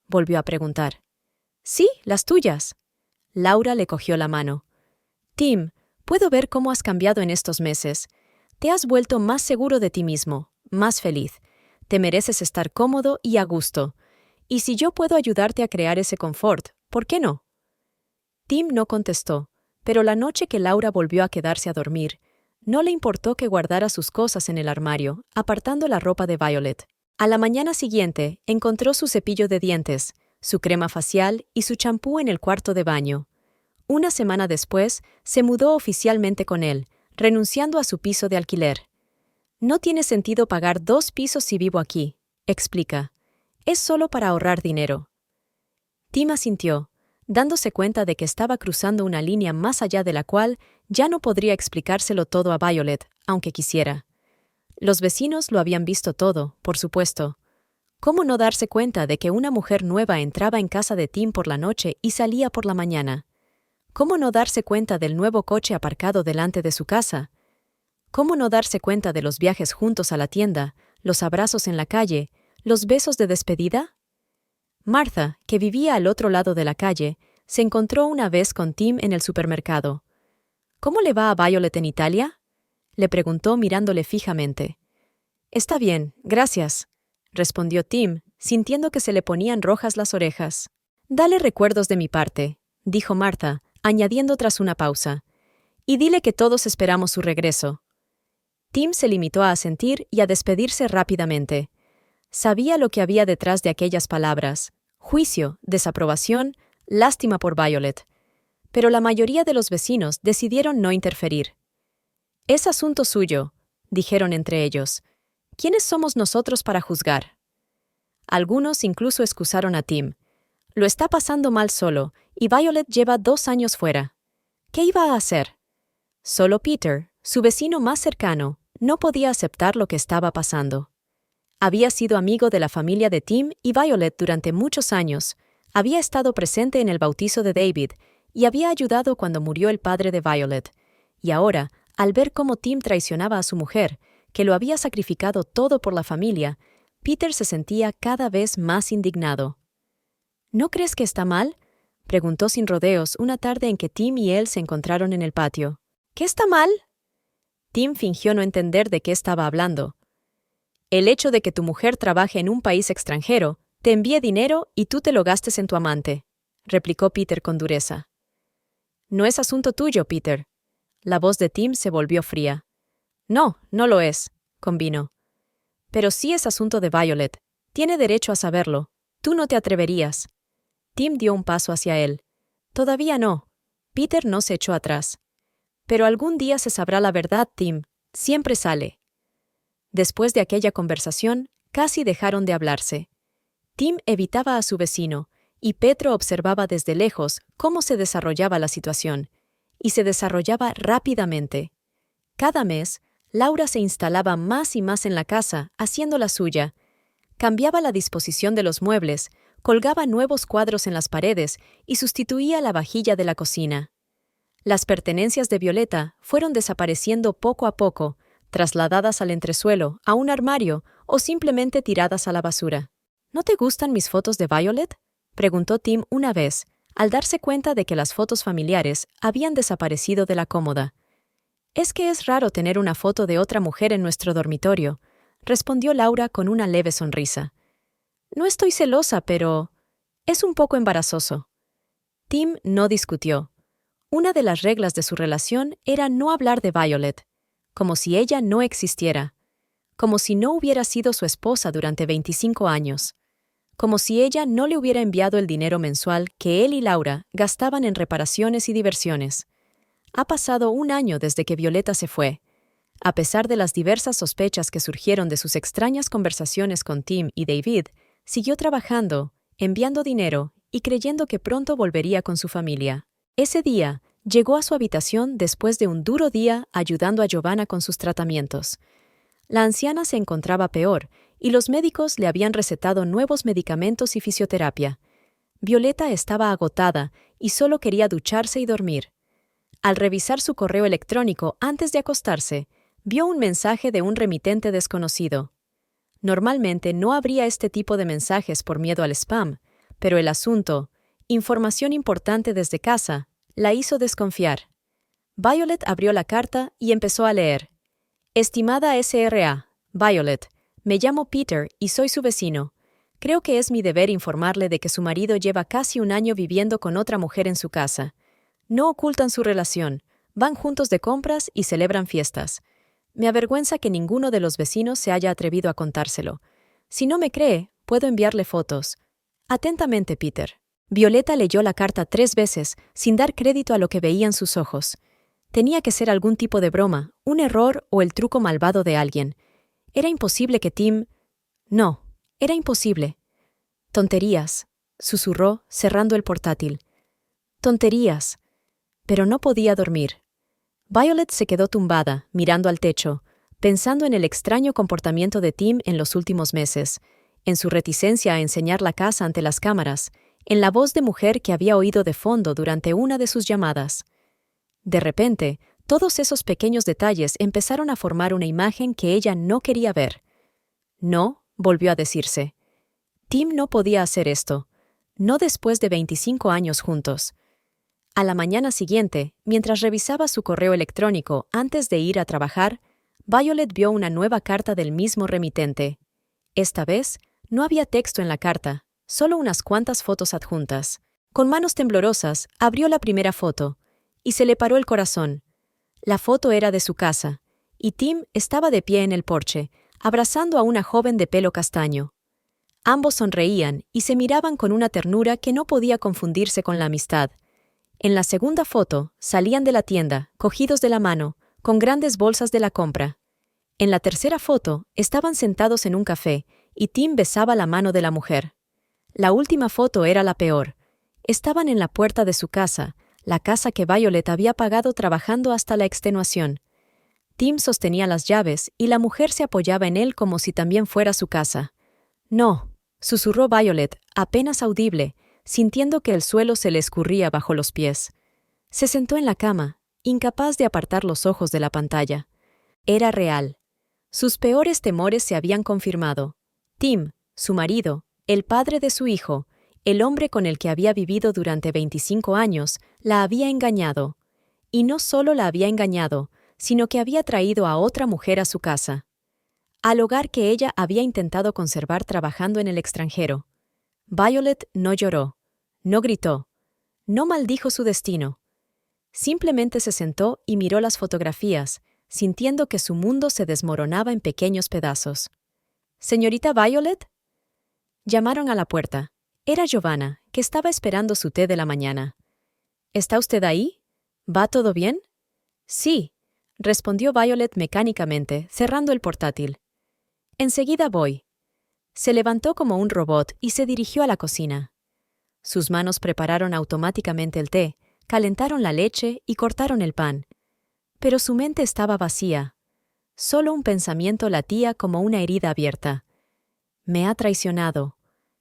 volvió a preguntar. «Sí, las tuyas». Laura le cogió la mano. «Tim, puedo ver cómo has cambiado en estos meses. Te has vuelto más seguro de ti mismo, más feliz. Te mereces estar cómodo y a gusto. Y si yo puedo ayudarte a crear ese confort, ¿por qué no?». Tim no contestó, pero la noche que Laura volvió a quedarse a dormir, no le importó que guardara sus cosas en el armario, apartando la ropa de Violet. A la mañana siguiente, encontró su cepillo de dientes, su crema facial y su champú en el cuarto de baño. Una semana después, se mudó oficialmente con él, renunciando a su piso de alquiler. «No tiene sentido pagar 2 pisos si vivo aquí», explica. «Es solo para ahorrar dinero». Tim asintió, dándose cuenta de que estaba cruzando una línea más allá de la cual ya no podría explicárselo todo a Violet, aunque quisiera. Los vecinos lo habían visto todo, por supuesto. ¿Cómo no darse cuenta de que una mujer nueva entraba en casa de Tim por la noche y salía por la mañana? ¿Cómo no darse cuenta del nuevo coche aparcado delante de su casa? ¿Cómo no darse cuenta de los viajes juntos a la tienda, los abrazos en la calle, los besos de despedida? Martha, que vivía al otro lado de la calle, se encontró una vez con Tim en el supermercado. «¿Cómo le va a Violet en Italia?», le preguntó mirándole fijamente. Está bien, gracias, respondió Tim, sintiendo que se le ponían rojas las orejas. Dale recuerdos de mi parte, dijo Martha, añadiendo tras una pausa. Y dile que todos esperamos su regreso. Tim se limitó a asentir y a despedirse rápidamente. Sabía lo que había detrás de aquellas palabras: juicio, desaprobación, lástima por Violet. Pero la mayoría de los vecinos decidieron no interferir. Es asunto suyo, dijeron entre ellos. ¿Quiénes somos nosotros para juzgar? Algunos incluso excusaron a Tim. Lo está pasando mal solo, y Violet lleva 2 años fuera. ¿Qué iba a hacer? Solo Peter, su vecino más cercano, no podía aceptar lo que estaba pasando. Había sido amigo de la familia de Tim y Violet durante muchos años, había estado presente en el bautizo de David y había ayudado cuando murió el padre de Violet. Y ahora, al ver cómo Tim traicionaba a su mujer, que lo había sacrificado todo por la familia, Peter se sentía cada vez más indignado. ¿No crees que está mal?, preguntó sin rodeos una tarde en que Tim y él se encontraron en el patio. ¿Qué está mal? Tim fingió no entender de qué estaba hablando. El hecho de que tu mujer trabaje en un país extranjero, te envíe dinero y tú te lo gastes en tu amante, replicó Peter con dureza. No es asunto tuyo, Peter. La voz de Tim se volvió fría. No, no lo es, convino. Pero sí es asunto de Violet. Tiene derecho a saberlo. Tú no te atreverías. Tim dio un paso hacia él. Todavía no. Peter no se echó atrás. Pero algún día se sabrá la verdad, Tim. Siempre sale. Después de aquella conversación, casi dejaron de hablarse. Tim evitaba a su vecino, y Petro observaba desde lejos cómo se desarrollaba la situación, y se desarrollaba rápidamente. Cada mes, Laura se instalaba más y más en la casa, haciendo la suya. Cambiaba la disposición de los muebles, colgaba nuevos cuadros en las paredes y sustituía la vajilla de la cocina. Las pertenencias de Violeta fueron desapareciendo poco a poco, trasladadas al entresuelo, a un armario o simplemente tiradas a la basura. ¿No te gustan mis fotos de Violet?, preguntó Tim una vez, al darse cuenta de que las fotos familiares habían desaparecido de la cómoda. Es que es raro tener una foto de otra mujer en nuestro dormitorio, respondió Laura con una leve sonrisa. No estoy celosa, pero es un poco embarazoso. Tim no discutió. Una de las reglas de su relación era no hablar de Violet, como si ella no existiera, como si no hubiera sido su esposa durante 25 años, como si ella no le hubiera enviado el dinero mensual que él y Laura gastaban en reparaciones y diversiones. Ha pasado 1 año desde que Violeta se fue. A pesar de las diversas sospechas que surgieron de sus extrañas conversaciones con Tim y David, siguió trabajando, enviando dinero y creyendo que pronto volvería con su familia. Ese día, llegó a su habitación después de un duro día ayudando a Giovanna con sus tratamientos. La anciana se encontraba peor y los médicos le habían recetado nuevos medicamentos y fisioterapia. Violeta estaba agotada y solo quería ducharse y dormir. Al revisar su correo electrónico antes de acostarse, vio un mensaje de un remitente desconocido. Normalmente no habría este tipo de mensajes por miedo al spam, pero el asunto, información importante desde casa, la hizo desconfiar. Violet abrió la carta y empezó a leer. Estimada S.R.A., Violet, me llamo Peter y soy su vecino. Creo que es mi deber informarle de que su marido lleva casi 1 año viviendo con otra mujer en su casa. No ocultan su relación, van juntos de compras y celebran fiestas. Me avergüenza que ninguno de los vecinos se haya atrevido a contárselo. Si no me cree, puedo enviarle fotos. Atentamente, Peter. Violeta leyó la carta 3 veces, sin dar crédito a lo que veían sus ojos. Tenía que ser algún tipo de broma, un error o el truco malvado de alguien. Era imposible que Tim... No, era imposible. Tonterías, susurró, cerrando el portátil. Tonterías. Pero no podía dormir. Violet se quedó tumbada, mirando al techo, pensando en el extraño comportamiento de Tim en los últimos meses, en su reticencia a enseñar la casa ante las cámaras, en la voz de mujer que había oído de fondo durante una de sus llamadas. De repente, todos esos pequeños detalles empezaron a formar una imagen que ella no quería ver. No, volvió a decirse. Tim no podía hacer esto, no después de 25 años juntos. A la mañana siguiente, mientras revisaba su correo electrónico antes de ir a trabajar, Violet vio una nueva carta del mismo remitente. Esta vez, no había texto en la carta, solo unas cuantas fotos adjuntas. Con manos temblorosas, abrió la primera foto, y se le paró el corazón. La foto era de su casa, y Tim estaba de pie en el porche, abrazando a una joven de pelo castaño. Ambos sonreían y se miraban con una ternura que no podía confundirse con la amistad. En la segunda foto, salían de la tienda, cogidos de la mano, con grandes bolsas de la compra. En la tercera foto, estaban sentados en un café, y Tim besaba la mano de la mujer. La última foto era la peor. Estaban en la puerta de su casa, la casa que Violet había pagado trabajando hasta la extenuación. Tim sostenía las llaves y la mujer se apoyaba en él como si también fuera su casa. «No», susurró Violet, apenas audible, sintiendo que el suelo se le escurría bajo los pies. Se sentó en la cama, incapaz de apartar los ojos de la pantalla. Era real. Sus peores temores se habían confirmado. Tim, su marido, el padre de su hijo, el hombre con el que había vivido durante 25 años, la había engañado. Y no solo la había engañado, sino que había traído a otra mujer a su casa. Al hogar que ella había intentado conservar trabajando en el extranjero. Violet no lloró, no gritó, no maldijo su destino. Simplemente se sentó y miró las fotografías, sintiendo que su mundo se desmoronaba en pequeños pedazos. «¿Señorita Violet?» Llamaron a la puerta. Era Giovanna, que estaba esperando su té de la mañana. «¿Está usted ahí? ¿Va todo bien?» «Sí», respondió Violet mecánicamente, cerrando el portátil. «Enseguida voy». Se levantó como un robot y se dirigió a la cocina. Sus manos prepararon automáticamente el té, calentaron la leche y cortaron el pan. Pero su mente estaba vacía. Solo un pensamiento latía como una herida abierta. «Me ha traicionado.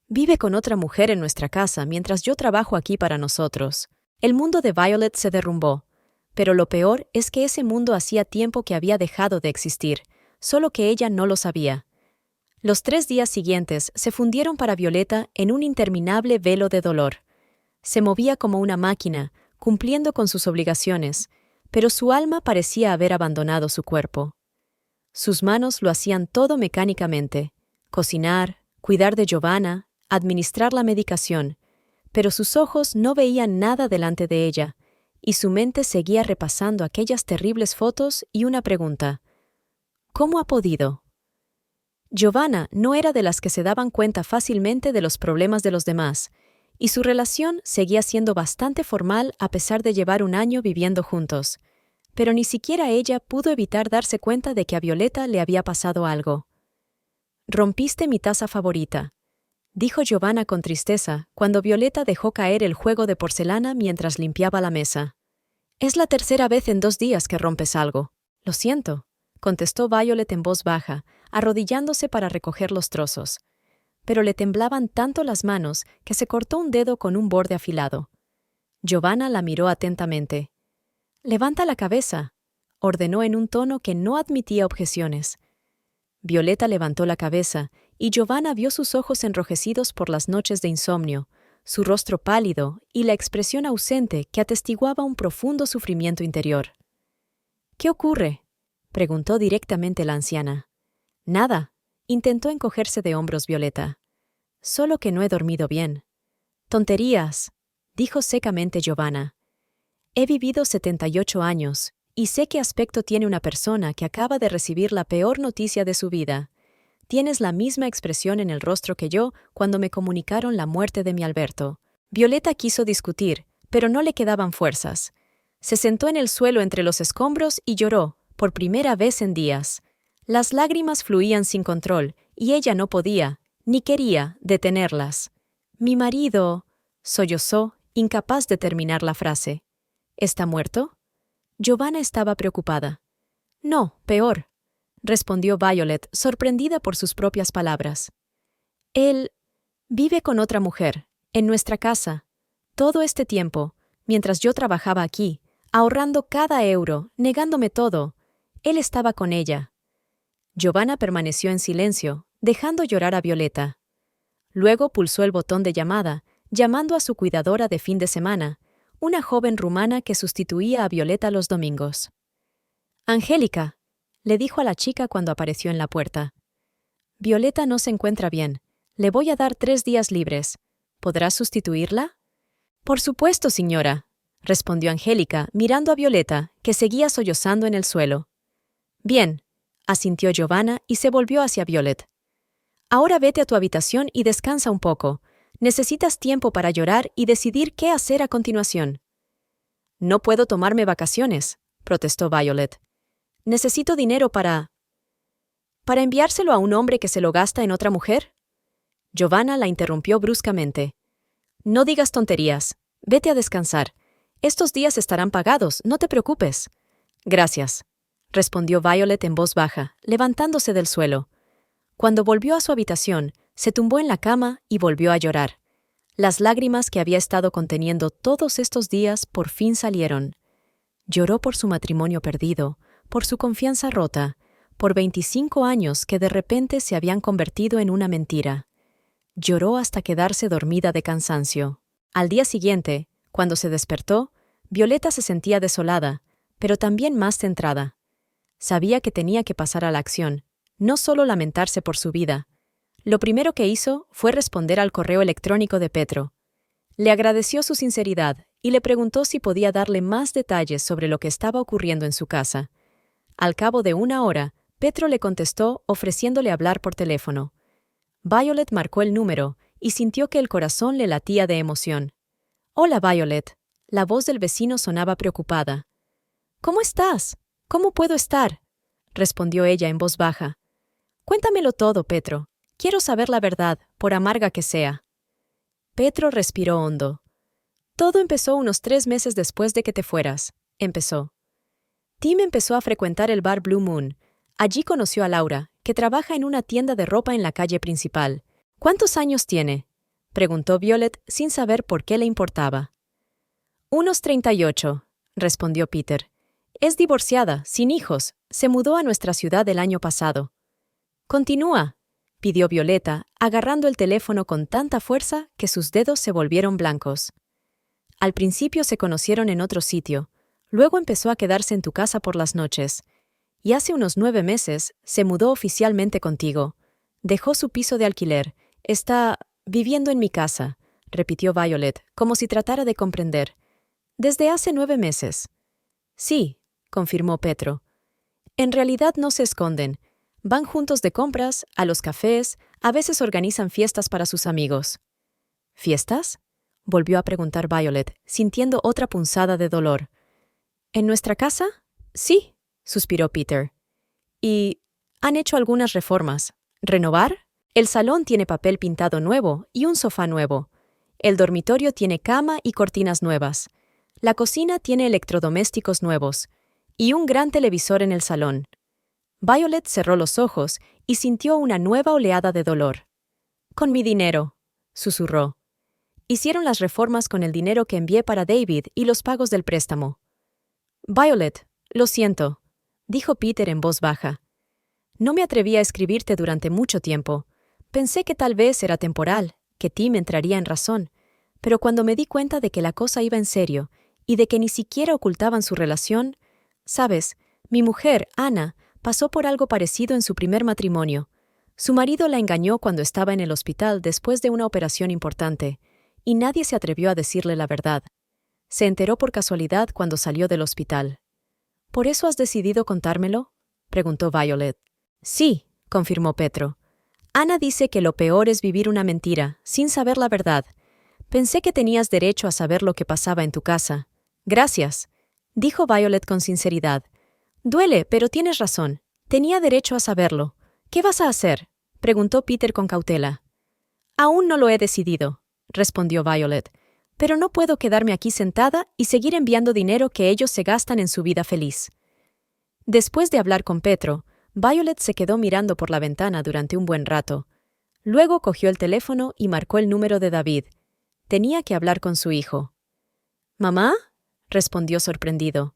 Vive con otra mujer en nuestra casa mientras yo trabajo aquí para nosotros». El mundo de Violet se derrumbó. Pero lo peor es que ese mundo hacía tiempo que había dejado de existir, solo que ella no lo sabía. Los 3 días siguientes se fundieron para Violeta en un interminable velo de dolor. Se movía como una máquina, cumpliendo con sus obligaciones, pero su alma parecía haber abandonado su cuerpo. Sus manos lo hacían todo mecánicamente: cocinar, cuidar de Giovanna, administrar la medicación, pero sus ojos no veían nada delante de ella, y su mente seguía repasando aquellas terribles fotos y una pregunta: ¿cómo ha podido? Giovanna no era de las que se daban cuenta fácilmente de los problemas de los demás, y su relación seguía siendo bastante formal a pesar de llevar un año viviendo juntos. Pero ni siquiera ella pudo evitar darse cuenta de que a Violeta le había pasado algo. «Rompiste mi taza favorita», dijo Giovanna con tristeza cuando Violeta dejó caer el juego de porcelana mientras limpiaba la mesa. «Es la tercera vez en 2 días que rompes algo». «Lo siento», contestó Violet en voz baja, arrodillándose para recoger los trozos. Pero le temblaban tanto las manos que se cortó un dedo con un borde afilado. Giovanna la miró atentamente. «Levanta la cabeza», ordenó en un tono que no admitía objeciones. Violeta levantó la cabeza y Giovanna vio sus ojos enrojecidos por las noches de insomnio, su rostro pálido y la expresión ausente que atestiguaba un profundo sufrimiento interior. «¿Qué ocurre?», preguntó directamente la anciana. «Nada», intentó encogerse de hombros Violeta. «Solo que no he dormido bien». «Tonterías», dijo secamente Giovanna. «He vivido 78 años, y sé qué aspecto tiene una persona que acaba de recibir la peor noticia de su vida. Tienes la misma expresión en el rostro que yo cuando me comunicaron la muerte de mi Alberto». Violeta quiso discutir, pero no le quedaban fuerzas. Se sentó en el suelo entre los escombros y lloró, por primera vez en días. Las lágrimas fluían sin control, y ella no podía, ni quería, detenerlas. «Mi marido», sollozó, incapaz de terminar la frase. «¿Está muerto?» Giovanna estaba preocupada. «No, peor», respondió Violet, sorprendida por sus propias palabras. «Él vive con otra mujer, en nuestra casa, todo este tiempo, mientras yo trabajaba aquí, ahorrando cada euro, negándome todo. Él estaba con ella». Giovanna permaneció en silencio, dejando llorar a Violeta. Luego pulsó el botón de llamada, llamando a su cuidadora de fin de semana, una joven rumana que sustituía a Violeta los domingos. «Angélica», le dijo a la chica cuando apareció en la puerta. Violeta no se encuentra bien. Le voy a dar 3 días libres. ¿Podrás sustituirla? Por supuesto, señora, respondió Angélica, mirando a Violeta, que seguía sollozando en el suelo. Bien, asintió Giovanna y se volvió hacia Violet. Ahora vete a tu habitación y descansa un poco. Necesitas tiempo para llorar y decidir qué hacer a continuación. No puedo tomarme vacaciones, protestó Violet. Necesito dinero ¿Para enviárselo a un hombre que se lo gasta en otra mujer? Giovanna la interrumpió bruscamente. No digas tonterías. Vete a descansar. Estos días estarán pagados, no te preocupes. Gracias, respondió Violet en voz baja, levantándose del suelo. Cuando volvió a su habitación, se tumbó en la cama y volvió a llorar. Las lágrimas que había estado conteniendo todos estos días por fin salieron. Lloró por su matrimonio perdido, por su confianza rota, por 25 años que de repente se habían convertido en una mentira. Lloró hasta quedarse dormida de cansancio. Al día siguiente, cuando se despertó, Violeta se sentía desolada, pero también más centrada. Sabía que tenía que pasar a la acción, no solo lamentarse por su vida. Lo primero que hizo fue responder al correo electrónico de Petro. Le agradeció su sinceridad y le preguntó si podía darle más detalles sobre lo que estaba ocurriendo en su casa. Al cabo de 1 hora, Petro le contestó ofreciéndole hablar por teléfono. Violet marcó el número y sintió que el corazón le latía de emoción. «Hola, Violet». La voz del vecino sonaba preocupada. «¿Cómo estás? ¿Cómo puedo estar?», respondió ella en voz baja. «Cuéntamelo todo, Petro. Quiero saber la verdad, por amarga que sea». Petro respiró hondo. «Todo empezó unos 3 meses después de que te fueras», empezó. Tim empezó a frecuentar el bar Blue Moon. Allí conoció a Laura, que trabaja en una tienda de ropa en la calle principal. «¿Cuántos años tiene?», preguntó Violet sin saber por qué le importaba. «Unos 38», respondió Peter. «Es divorciada, sin hijos, se mudó a nuestra ciudad el año pasado». «Continúa», pidió Violeta, agarrando el teléfono con tanta fuerza que sus dedos se volvieron blancos. «Al principio se conocieron en otro sitio, luego empezó a quedarse en tu casa por las noches, y hace unos 9 meses se mudó oficialmente contigo. Dejó su piso de alquiler, está viviendo en mi casa», repitió Violet, como si tratara de comprender. «Desde hace 9 meses». «Sí», confirmó Petro. «En realidad no se esconden. Van juntos de compras, a los cafés, a veces organizan fiestas para sus amigos». «¿Fiestas?», volvió a preguntar Violet, sintiendo otra punzada de dolor. «¿En nuestra casa? Sí», suspiró Peter. «Y han hecho algunas reformas. ¿Renovar? El salón tiene papel pintado nuevo y un sofá nuevo. El dormitorio tiene cama y cortinas nuevas. La cocina tiene electrodomésticos nuevos. Y un gran televisor en el salón». Violet cerró los ojos y sintió una nueva oleada de dolor. «Con mi dinero», susurró. «Hicieron las reformas con el dinero que envié para David y los pagos del préstamo». «Violet, lo siento», dijo Peter en voz baja. «No me atreví a escribirte durante mucho tiempo. Pensé que tal vez era temporal, que Tim entraría en razón, pero cuando me di cuenta de que la cosa iba en serio y de que ni siquiera ocultaban su relación, sabes, mi mujer, Ana, pasó por algo parecido en su primer matrimonio. Su marido la engañó cuando estaba en el hospital después de una operación importante, y nadie se atrevió a decirle la verdad. Se enteró por casualidad cuando salió del hospital». «¿Por eso has decidido contármelo?», preguntó Violet. «Sí», confirmó Petro. «Ana dice que lo peor es vivir una mentira, sin saber la verdad. Pensé que tenías derecho a saber lo que pasaba en tu casa». «Gracias», dijo Violet con sinceridad. «Duele, pero tienes razón. Tenía derecho a saberlo. ¿Qué vas a hacer?», preguntó Peter con cautela. «Aún no lo he decidido», respondió Violet. «Pero no puedo quedarme aquí sentada y seguir enviando dinero que ellos se gastan en su vida feliz». Después de hablar con Petro, Violet se quedó mirando por la ventana durante un buen rato. Luego cogió el teléfono y marcó el número de David. Tenía que hablar con su hijo. «¿Mamá?», respondió sorprendido.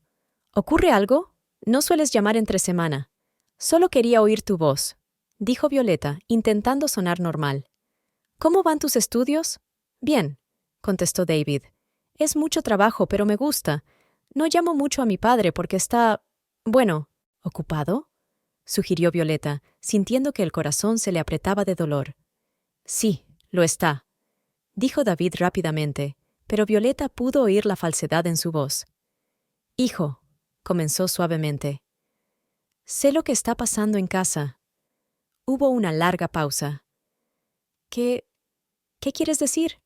«¿Ocurre algo? No sueles llamar entre semana. Solo quería oír tu voz», dijo Violeta, intentando sonar normal. «¿Cómo van tus estudios?». «Bien», contestó David. «Es mucho trabajo, pero me gusta. No llamo mucho a mi padre porque está, bueno, ocupado». sugirió Violeta, sintiendo que el corazón se le apretaba de dolor. Sí, lo está, dijo David rápidamente, pero Violeta pudo oír la falsedad en su voz. Hijo, comenzó suavemente. Sé lo que está pasando en casa. Hubo una larga pausa. ¿Qué quieres decir?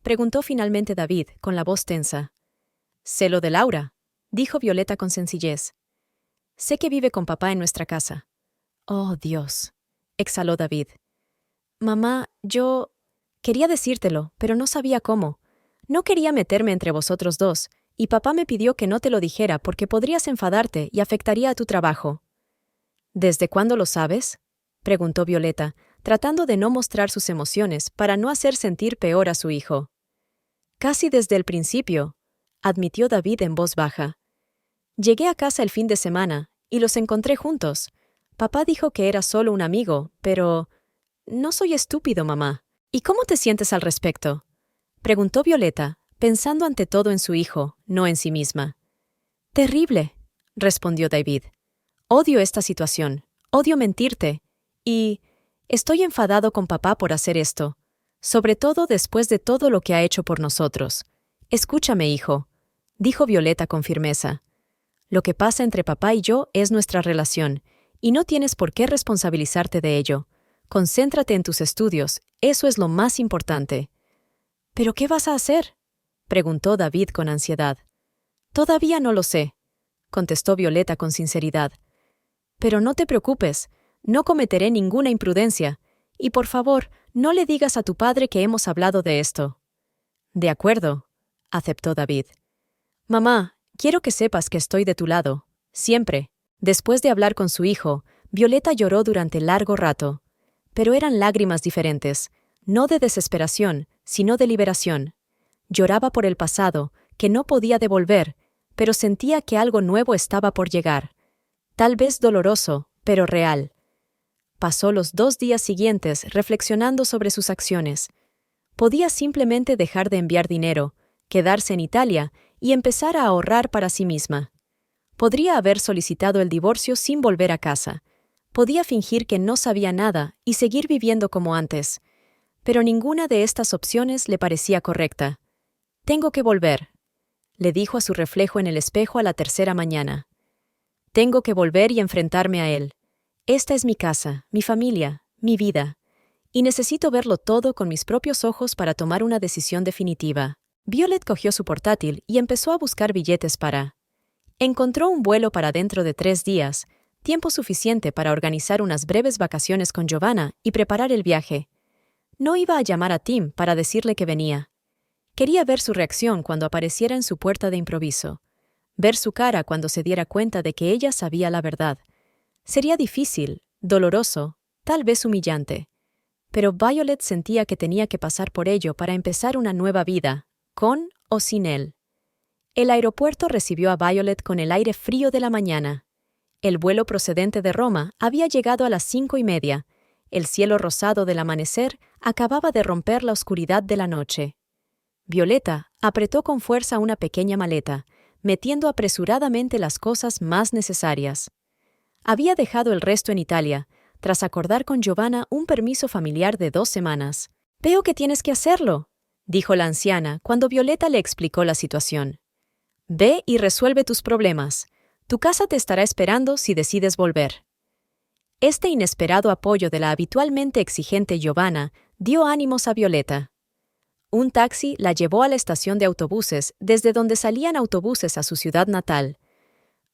Preguntó finalmente David, con la voz tensa. Sé lo de Laura, dijo Violeta con sencillez. Sé que vive con papá en nuestra casa. Oh, Dios, exhaló David. Mamá, yo quería decírtelo, pero no sabía cómo. No quería meterme entre vosotros dos, y papá me pidió que no te lo dijera porque podrías enfadarte y afectaría a tu trabajo. ¿Desde cuándo lo sabes? Preguntó Violeta, tratando de no mostrar sus emociones para no hacer sentir peor a su hijo. Casi desde el principio, admitió David en voz baja. Llegué a casa el fin de semana y los encontré juntos. Papá dijo que era solo un amigo, pero... No soy estúpido, mamá. ¿Y cómo te sientes al respecto? Preguntó Violeta, pensando ante todo en su hijo, no en sí misma. Terrible, respondió David. Odio esta situación, odio mentirte, y estoy enfadado con papá por hacer esto, sobre todo después de todo lo que ha hecho por nosotros. Escúchame, hijo, dijo Violeta con firmeza. Lo que pasa entre papá y yo es nuestra relación, y no tienes por qué responsabilizarte de ello. Concéntrate en tus estudios, eso es lo más importante. ¿Pero qué vas a hacer?, preguntó David con ansiedad. Todavía no lo sé, contestó Violeta con sinceridad. Pero no te preocupes, no cometeré ninguna imprudencia, y por favor, no le digas a tu padre que hemos hablado de esto. De acuerdo, aceptó David. Mamá, quiero que sepas que estoy de tu lado, siempre. Después de hablar con su hijo, Violeta lloró durante largo rato. Pero eran lágrimas diferentes, no de desesperación, sino de liberación. Lloraba por el pasado, que no podía devolver, pero sentía que algo nuevo estaba por llegar. Tal vez doloroso, pero real. Pasó los 2 días siguientes reflexionando sobre sus acciones. Podía simplemente dejar de enviar dinero, quedarse en Italia y empezar a ahorrar para sí misma. Podría haber solicitado el divorcio sin volver a casa. Podía fingir que no sabía nada y seguir viviendo como antes. Pero ninguna de estas opciones le parecía correcta. «Tengo que volver», le dijo a su reflejo en el espejo a la 3ª mañana. «Tengo que volver y enfrentarme a él. Esta es mi casa, mi familia, mi vida. Y necesito verlo todo con mis propios ojos para tomar una decisión definitiva». Violet cogió su portátil y empezó a buscar billetes para... Encontró un vuelo para dentro de 3 días, tiempo suficiente para organizar unas breves vacaciones con Giovanna y preparar el viaje. No iba a llamar a Tim para decirle que venía. Quería ver su reacción cuando apareciera en su puerta de improviso. Ver su cara cuando se diera cuenta de que ella sabía la verdad. Sería difícil, doloroso, tal vez humillante. Pero Violet sentía que tenía que pasar por ello para empezar una nueva vida, con o sin él. El aeropuerto recibió a Violet con el aire frío de la mañana. El vuelo procedente de Roma había llegado a las 5:30. El cielo rosado del amanecer acababa de romper la oscuridad de la noche. Violeta apretó con fuerza una pequeña maleta, metiendo apresuradamente las cosas más necesarias. Había dejado el resto en Italia, tras acordar con Giovanna un permiso familiar de 2 semanas. «Veo que tienes que hacerlo», dijo la anciana cuando Violeta le explicó la situación. «Ve y resuelve tus problemas. Tu casa te estará esperando si decides volver». Este inesperado apoyo de la habitualmente exigente Giovanna dio ánimos a Violeta. Un taxi la llevó a la estación de autobuses desde donde salían autobuses a su ciudad natal.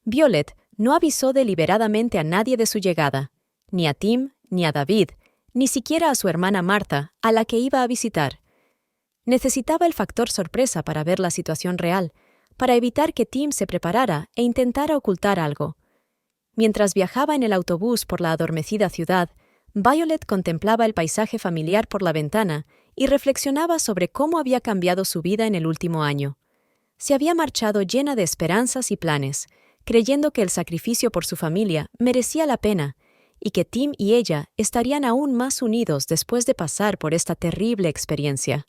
Violet no avisó deliberadamente a nadie de su llegada, ni a Tim, ni a David, ni siquiera a su hermana Marta, a la que iba a visitar. Necesitaba el factor sorpresa para ver la situación real, para evitar que Tim se preparara e intentara ocultar algo. Mientras viajaba en el autobús por la adormecida ciudad, Violet contemplaba el paisaje familiar por la ventana y reflexionaba sobre cómo había cambiado su vida en el último año. Se había marchado llena de esperanzas y planes, creyendo que el sacrificio por su familia merecía la pena y que Tim y ella estarían aún más unidos después de pasar por esta terrible experiencia.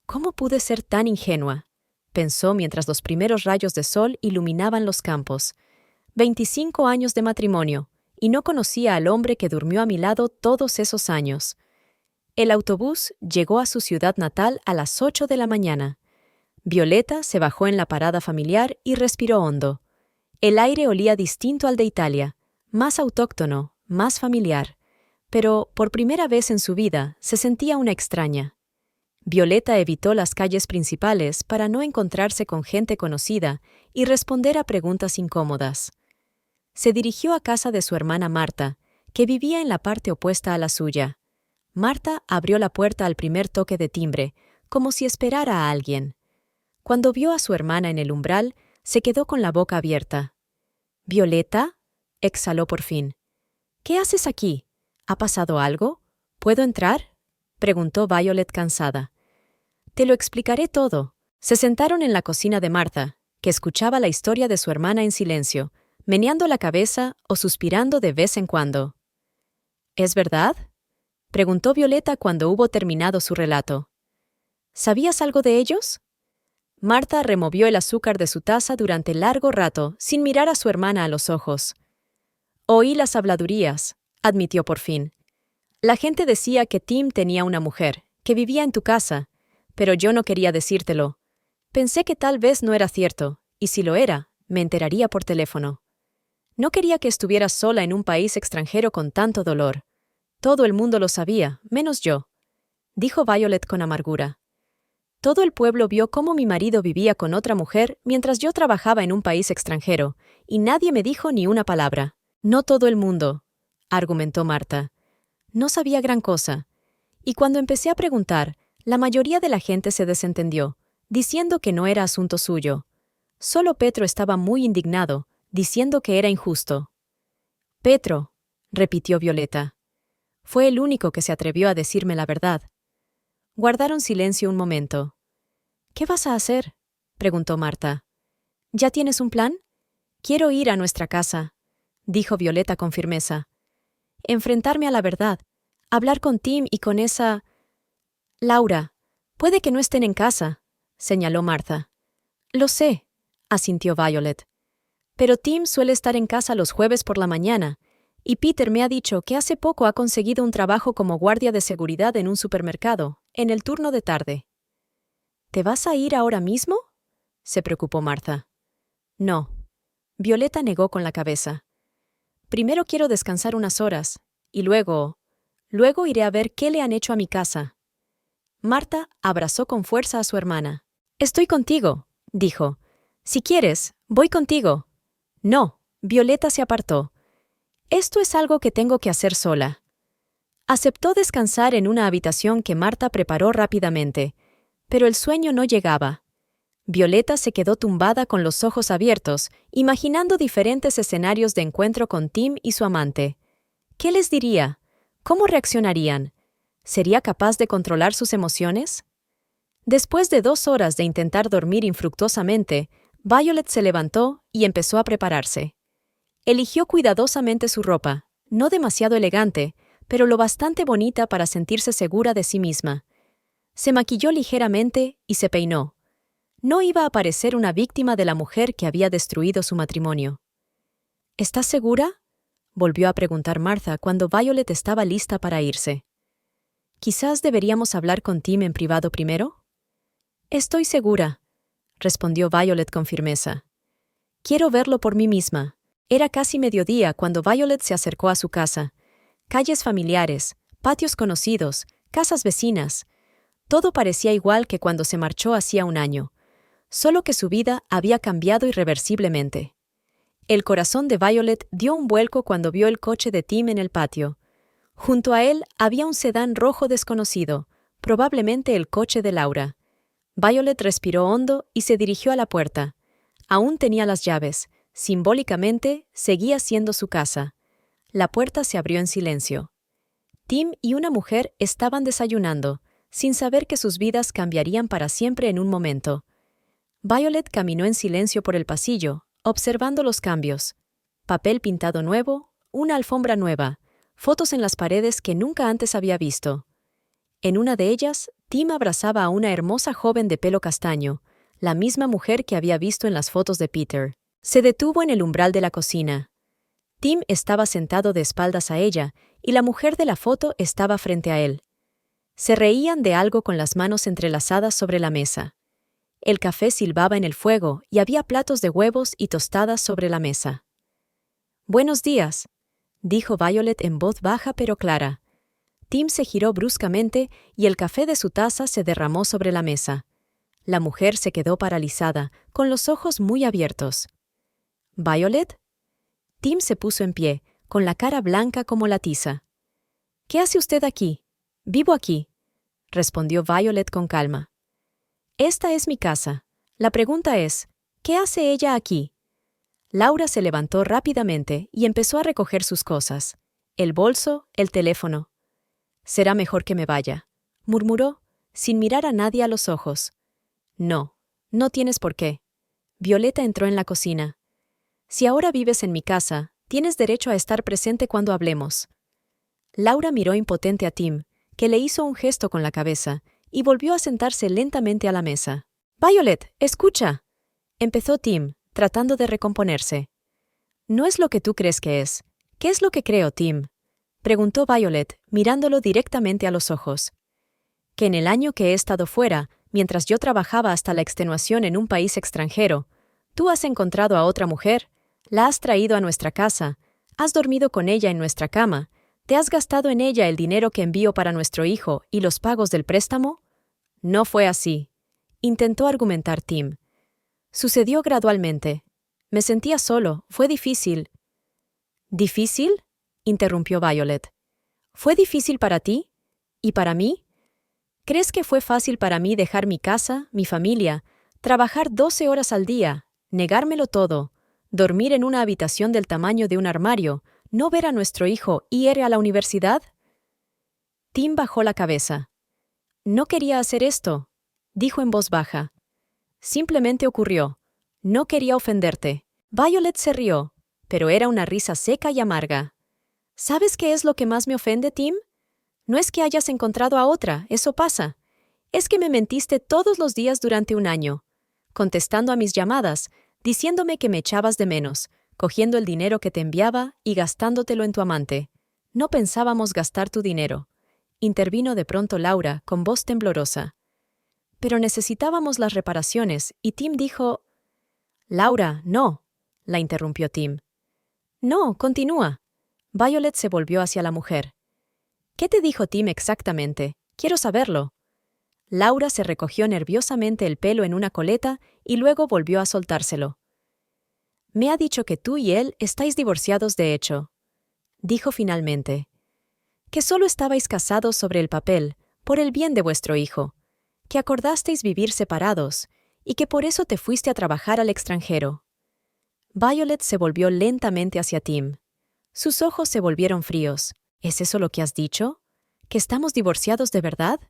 «¿Cómo pude ser tan ingenua?», pensó mientras los primeros rayos de sol iluminaban los campos. 25 años de matrimonio, y no conocía al hombre que durmió a mi lado todos esos años. El autobús llegó a su ciudad natal a las 8 de la mañana. Violeta se bajó en la parada familiar y respiró hondo. El aire olía distinto al de Italia, más autóctono, más familiar, pero por primera vez en su vida se sentía una extraña. Violeta evitó las calles principales para no encontrarse con gente conocida y responder a preguntas incómodas. Se dirigió a casa de su hermana Marta, que vivía en la parte opuesta a la suya. Marta abrió la puerta al primer toque de timbre, como si esperara a alguien. Cuando vio a su hermana en el umbral, se quedó con la boca abierta. «¿Violeta?», exhaló por fin. «¿Qué haces aquí? ¿Ha pasado algo? ¿Puedo entrar?», preguntó Violet cansada. «Te lo explicaré todo». Se sentaron en la cocina de Marta, que escuchaba la historia de su hermana en silencio, meneando la cabeza o suspirando de vez en cuando. «¿Es verdad?», preguntó Violeta cuando hubo terminado su relato. «¿Sabías algo de ellos?». Marta removió el azúcar de su taza durante largo rato, sin mirar a su hermana a los ojos. «Oí las habladurías», admitió por fin. «La gente decía que Tim tenía una mujer, que vivía en tu casa, pero yo no quería decírtelo. Pensé que tal vez no era cierto, y si lo era, me enteraría por teléfono. No quería que estuvieras sola en un país extranjero con tanto dolor. Todo el mundo lo sabía, menos yo», dijo Violet con amargura. «Todo el pueblo vio cómo mi marido vivía con otra mujer mientras yo trabajaba en un país extranjero, y nadie me dijo ni una palabra». «No todo el mundo», argumentó Marta. «No sabía gran cosa. Y cuando empecé a preguntar, la mayoría de la gente se desentendió, diciendo que no era asunto suyo. Solo Petro estaba muy indignado, diciendo que era injusto». «Petro», repitió Violeta. «Fue el único que se atrevió a decirme la verdad». Guardaron silencio un momento. «¿Qué vas a hacer?», preguntó Marta. «¿Ya tienes un plan?». «Quiero ir a nuestra casa», dijo Violeta con firmeza. «Enfrentarme a la verdad, hablar con Tim y con esa... Laura, puede que no estén en casa», señaló Marta. «Lo sé», asintió Violet. «Pero Tim suele estar en casa los jueves por la mañana, y Peter me ha dicho que hace poco ha conseguido un trabajo como guardia de seguridad en un supermercado, en el turno de tarde». «¿Te vas a ir ahora mismo?», se preocupó Marta. «No», Violeta negó con la cabeza. «Primero quiero descansar unas horas, y luego iré a ver qué le han hecho a mi casa». Marta abrazó con fuerza a su hermana. «Estoy contigo», dijo. «Si quieres, voy contigo». «No», Violeta se apartó. «Esto es algo que tengo que hacer sola». Aceptó descansar en una habitación que Marta preparó rápidamente, pero el sueño no llegaba. Violeta se quedó tumbada con los ojos abiertos, imaginando diferentes escenarios de encuentro con Tim y su amante. ¿Qué les diría? ¿Cómo reaccionarían? ¿Sería capaz de controlar sus emociones? Después de 2 horas de intentar dormir infructuosamente, Violet se levantó y empezó a prepararse. Eligió cuidadosamente su ropa, no demasiado elegante, pero lo bastante bonita para sentirse segura de sí misma. Se maquilló ligeramente y se peinó. No iba a parecer una víctima de la mujer que había destruido su matrimonio. «¿Estás segura?», volvió a preguntar Martha cuando Violet estaba lista para irse. «Quizás deberíamos hablar con Tim en privado primero». «Estoy segura», respondió Violet con firmeza. «Quiero verlo por mí misma». Era casi mediodía cuando Violet se acercó a su casa. Calles familiares, patios conocidos, casas vecinas. Todo parecía igual que cuando se marchó hacía un año, solo que su vida había cambiado irreversiblemente. El corazón de Violet dio un vuelco cuando vio el coche de Tim en el patio. Junto a él había un sedán rojo desconocido, probablemente el coche de Laura. Violet respiró hondo y se dirigió a la puerta. Aún tenía las llaves. Simbólicamente, seguía siendo su casa. La puerta se abrió en silencio. Tim y una mujer estaban desayunando, sin saber que sus vidas cambiarían para siempre en un momento. Violet caminó en silencio por el pasillo, observando los cambios. Papel pintado nuevo, una alfombra nueva, fotos en las paredes que nunca antes había visto. En una de ellas, Tim abrazaba a una hermosa joven de pelo castaño, la misma mujer que había visto en las fotos de Peter. Se detuvo en el umbral de la cocina. Tim estaba sentado de espaldas a ella y la mujer de la foto estaba frente a él. Se reían de algo con las manos entrelazadas sobre la mesa. El café silbaba en el fuego y había platos de huevos y tostadas sobre la mesa. «Buenos días», dijo Violet en voz baja pero clara. Tim se giró bruscamente y el café de su taza se derramó sobre la mesa. La mujer se quedó paralizada, con los ojos muy abiertos. «¿Violet?» Tim se puso en pie, con la cara blanca como la tiza. «¿Qué hace usted aquí?» «Vivo aquí», respondió Violet con calma. «Esta es mi casa. La pregunta es, ¿qué hace ella aquí?» Laura se levantó rápidamente y empezó a recoger sus cosas. El bolso, el teléfono. «Será mejor que me vaya», murmuró, sin mirar a nadie a los ojos. «No, no tienes por qué». Violeta entró en la cocina. «Si ahora vives en mi casa, tienes derecho a estar presente cuando hablemos». Laura miró impotente a Tim, que le hizo un gesto con la cabeza, y volvió a sentarse lentamente a la mesa. «Violet, escucha», empezó Tim, tratando de recomponerse. «No es lo que tú crees que es. ¿Qué es lo que creo, Tim?», preguntó Violet, mirándolo directamente a los ojos. «Que en el año que he estado fuera, mientras yo trabajaba hasta la extenuación en un país extranjero, tú has encontrado a otra mujer, la has traído a nuestra casa, has dormido con ella en nuestra cama, te has gastado en ella el dinero que envío para nuestro hijo y los pagos del préstamo». «No fue así», intentó argumentar Tim. «Sucedió gradualmente. Me sentía solo, fue difícil». «¿Difícil?», interrumpió Violet. «¿Fue difícil para ti? ¿Y para mí? ¿Crees que fue fácil para mí dejar mi casa, mi familia, trabajar 12 horas al día, negármelo todo, dormir en una habitación del tamaño de un armario, no ver a nuestro hijo y ir a la universidad?» Tim bajó la cabeza. «No quería hacer esto», dijo en voz baja. «Simplemente ocurrió. No quería ofenderte». Violet se rió, pero era una risa seca y amarga. «¿Sabes qué es lo que más me ofende, Tim? No es que hayas encontrado a otra, eso pasa. Es que me mentiste todos los días durante un año, contestando a mis llamadas, diciéndome que me echabas de menos, cogiendo el dinero que te enviaba y gastándotelo en tu amante. No pensábamos gastar tu dinero», intervino de pronto Laura con voz temblorosa. «Pero necesitábamos las reparaciones, y Tim dijo...» «Laura, no», la interrumpió Tim. «No, continúa». Violet se volvió hacia la mujer. «¿Qué te dijo Tim exactamente? Quiero saberlo». Laura se recogió nerviosamente el pelo en una coleta y luego volvió a soltárselo. «Me ha dicho que tú y él estáis divorciados de hecho», dijo finalmente. «Que solo estabais casados sobre el papel, por el bien de vuestro hijo, que acordasteis vivir separados, y que por eso te fuiste a trabajar al extranjero». Violet se volvió lentamente hacia Tim. Sus ojos se volvieron fríos. «¿Es eso lo que has dicho? ¿Que estamos divorciados de verdad?»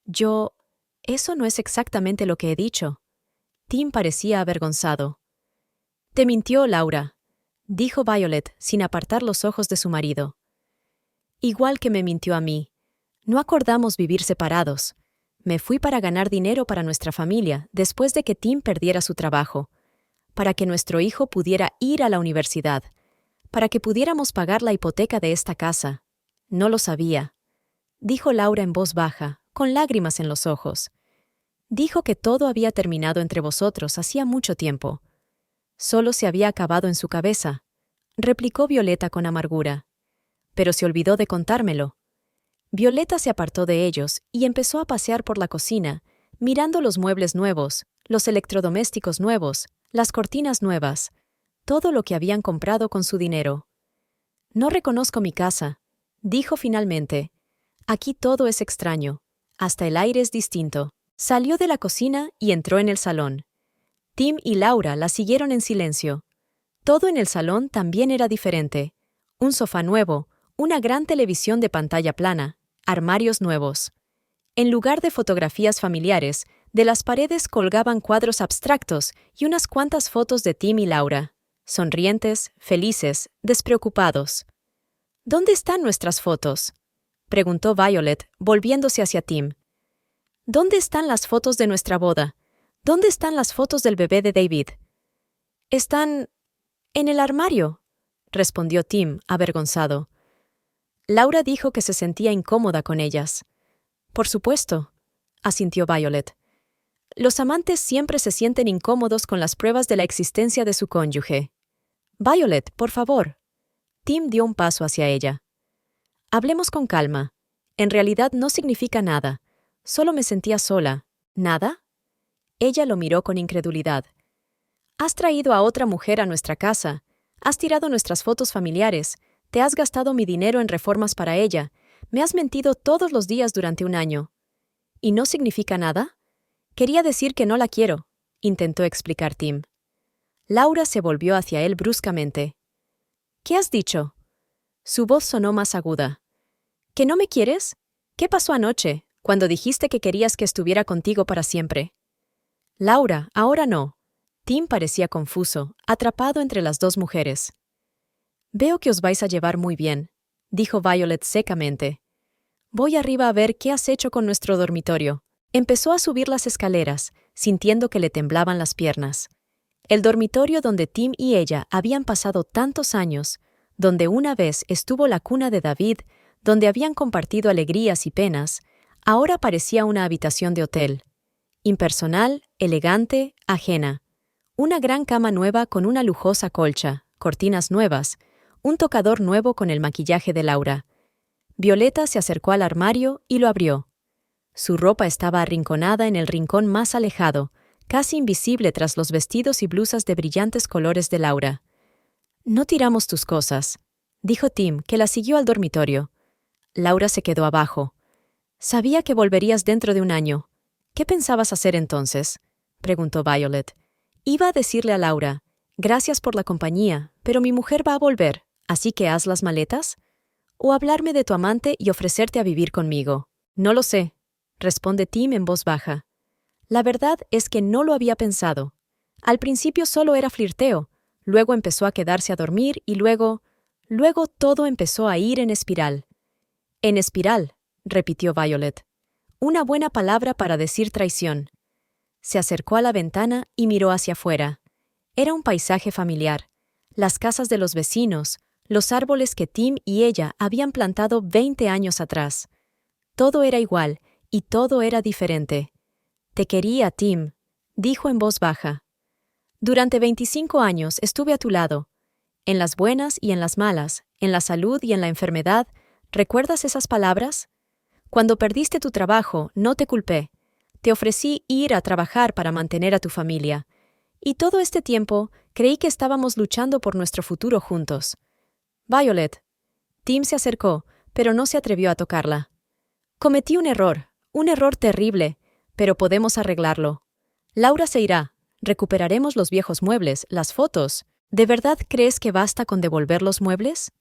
Eso no es exactamente lo que he dicho». Tim parecía avergonzado. «Te mintió, Laura», dijo Violet sin apartar los ojos de su marido. «Igual que me mintió a mí. No acordamos vivir separados. Me fui para ganar dinero para nuestra familia después de que Tim perdiera su trabajo, para que nuestro hijo pudiera ir a la universidad, para que pudiéramos pagar la hipoteca de esta casa. No lo sabía», dijo Laura en voz baja, con lágrimas en los ojos. «Dijo que todo había terminado entre vosotros hacía mucho tiempo. Solo se había acabado en su cabeza», replicó Violeta con amargura. «Pero se olvidó de contármelo». Violeta se apartó de ellos y empezó a pasear por la cocina, mirando los muebles nuevos, los electrodomésticos nuevos, las cortinas nuevas, todo lo que habían comprado con su dinero. «No reconozco mi casa», dijo finalmente. «Aquí todo es extraño, hasta el aire es distinto». Salió de la cocina y entró en el salón. Tim y Laura la siguieron en silencio. Todo en el salón también era diferente. Un sofá nuevo, una gran televisión de pantalla plana, armarios nuevos. En lugar de fotografías familiares, de las paredes colgaban cuadros abstractos y unas cuantas fotos de Tim y Laura, sonrientes, felices, despreocupados. «¿Dónde están nuestras fotos?», preguntó Violet, volviéndose hacia Tim. «¿Dónde están las fotos de nuestra boda? ¿Dónde están las fotos del bebé de David?» «Están en el armario», respondió Tim, avergonzado. Laura dijo que se sentía incómoda con ellas. Por supuesto, asintió Violet. Los amantes siempre se sienten incómodos con las pruebas de la existencia de su cónyuge. Violet, por favor. Tim dio un paso hacia ella. Hablemos con calma. En realidad no significa nada. Solo me sentía sola. ¿Nada? Ella lo miró con incredulidad. Has traído a otra mujer a nuestra casa. Has tirado nuestras fotos familiares. Te has gastado mi dinero en reformas para ella. Me has mentido todos los días durante un año. ¿Y no significa nada? Quería decir que no la quiero, intentó explicar Tim. Laura se volvió hacia él bruscamente. ¿Qué has dicho? Su voz sonó más aguda. ¿Que no me quieres? ¿Qué pasó anoche, cuando dijiste que querías que estuviera contigo para siempre? Laura, ahora no. Tim parecía confuso, atrapado entre las dos mujeres. Veo que os vais a llevar muy bien, dijo Violet secamente. Voy arriba a ver qué has hecho con nuestro dormitorio. Empezó a subir las escaleras, sintiendo que le temblaban las piernas. El dormitorio donde Tim y ella habían pasado tantos años, donde una vez estuvo la cuna de David, donde habían compartido alegrías y penas, ahora parecía una habitación de hotel. Impersonal, elegante, ajena. Una gran cama nueva con una lujosa colcha, cortinas nuevas, un tocador nuevo con el maquillaje de Laura. Violeta se acercó al armario y lo abrió. Su ropa estaba arrinconada en el rincón más alejado, casi invisible tras los vestidos y blusas de brillantes colores de Laura. «No tiramos tus cosas», dijo Tim, que la siguió al dormitorio. Laura se quedó abajo. «Sabía que volverías dentro de un año. ¿Qué pensabas hacer entonces?», preguntó Violet. «Iba a decirle a Laura, gracias por la compañía, pero mi mujer va a volver, así que haz las maletas. ¿O hablarme de tu amante y ofrecerte a vivir conmigo? No lo sé», responde Tim en voz baja. La verdad es que no lo había pensado. Al principio solo era flirteo, luego empezó a quedarse a dormir y luego todo empezó a ir en espiral. En espiral, repitió Violet. Una buena palabra para decir traición. Se acercó a la ventana y miró hacia afuera. Era un paisaje familiar. Las casas de los vecinos, los árboles que Tim y ella habían plantado 20 años atrás. Todo era igual y todo era diferente. «Te quería, Tim», dijo en voz baja. «Durante 25 años estuve a tu lado. En las buenas y en las malas, en la salud y en la enfermedad. ¿Recuerdas esas palabras? Cuando perdiste tu trabajo, no te culpé. Te ofrecí ir a trabajar para mantener a tu familia. Y todo este tiempo creí que estábamos luchando por nuestro futuro juntos. Violet». Tim se acercó, pero no se atrevió a tocarla. «Cometí un error terrible, pero podemos arreglarlo. Laura se irá. Recuperaremos los viejos muebles, las fotos. ¿De verdad crees que basta con devolver los muebles?»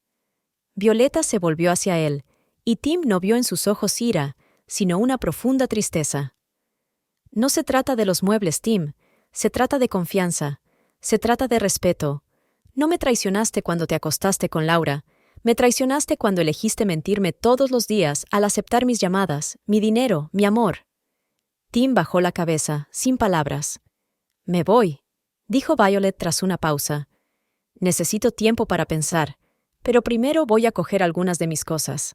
Violeta se volvió hacia él, y Tim no vio en sus ojos ira, sino una profunda tristeza. «No se trata de los muebles, Tim. Se trata de confianza. Se trata de respeto. No me traicionaste cuando te acostaste con Laura. Me traicionaste cuando elegiste mentirme todos los días al aceptar mis llamadas, mi dinero, mi amor». Tim bajó la cabeza, sin palabras. «Me voy», dijo Violet tras una pausa. «Necesito tiempo para pensar, pero primero voy a coger algunas de mis cosas».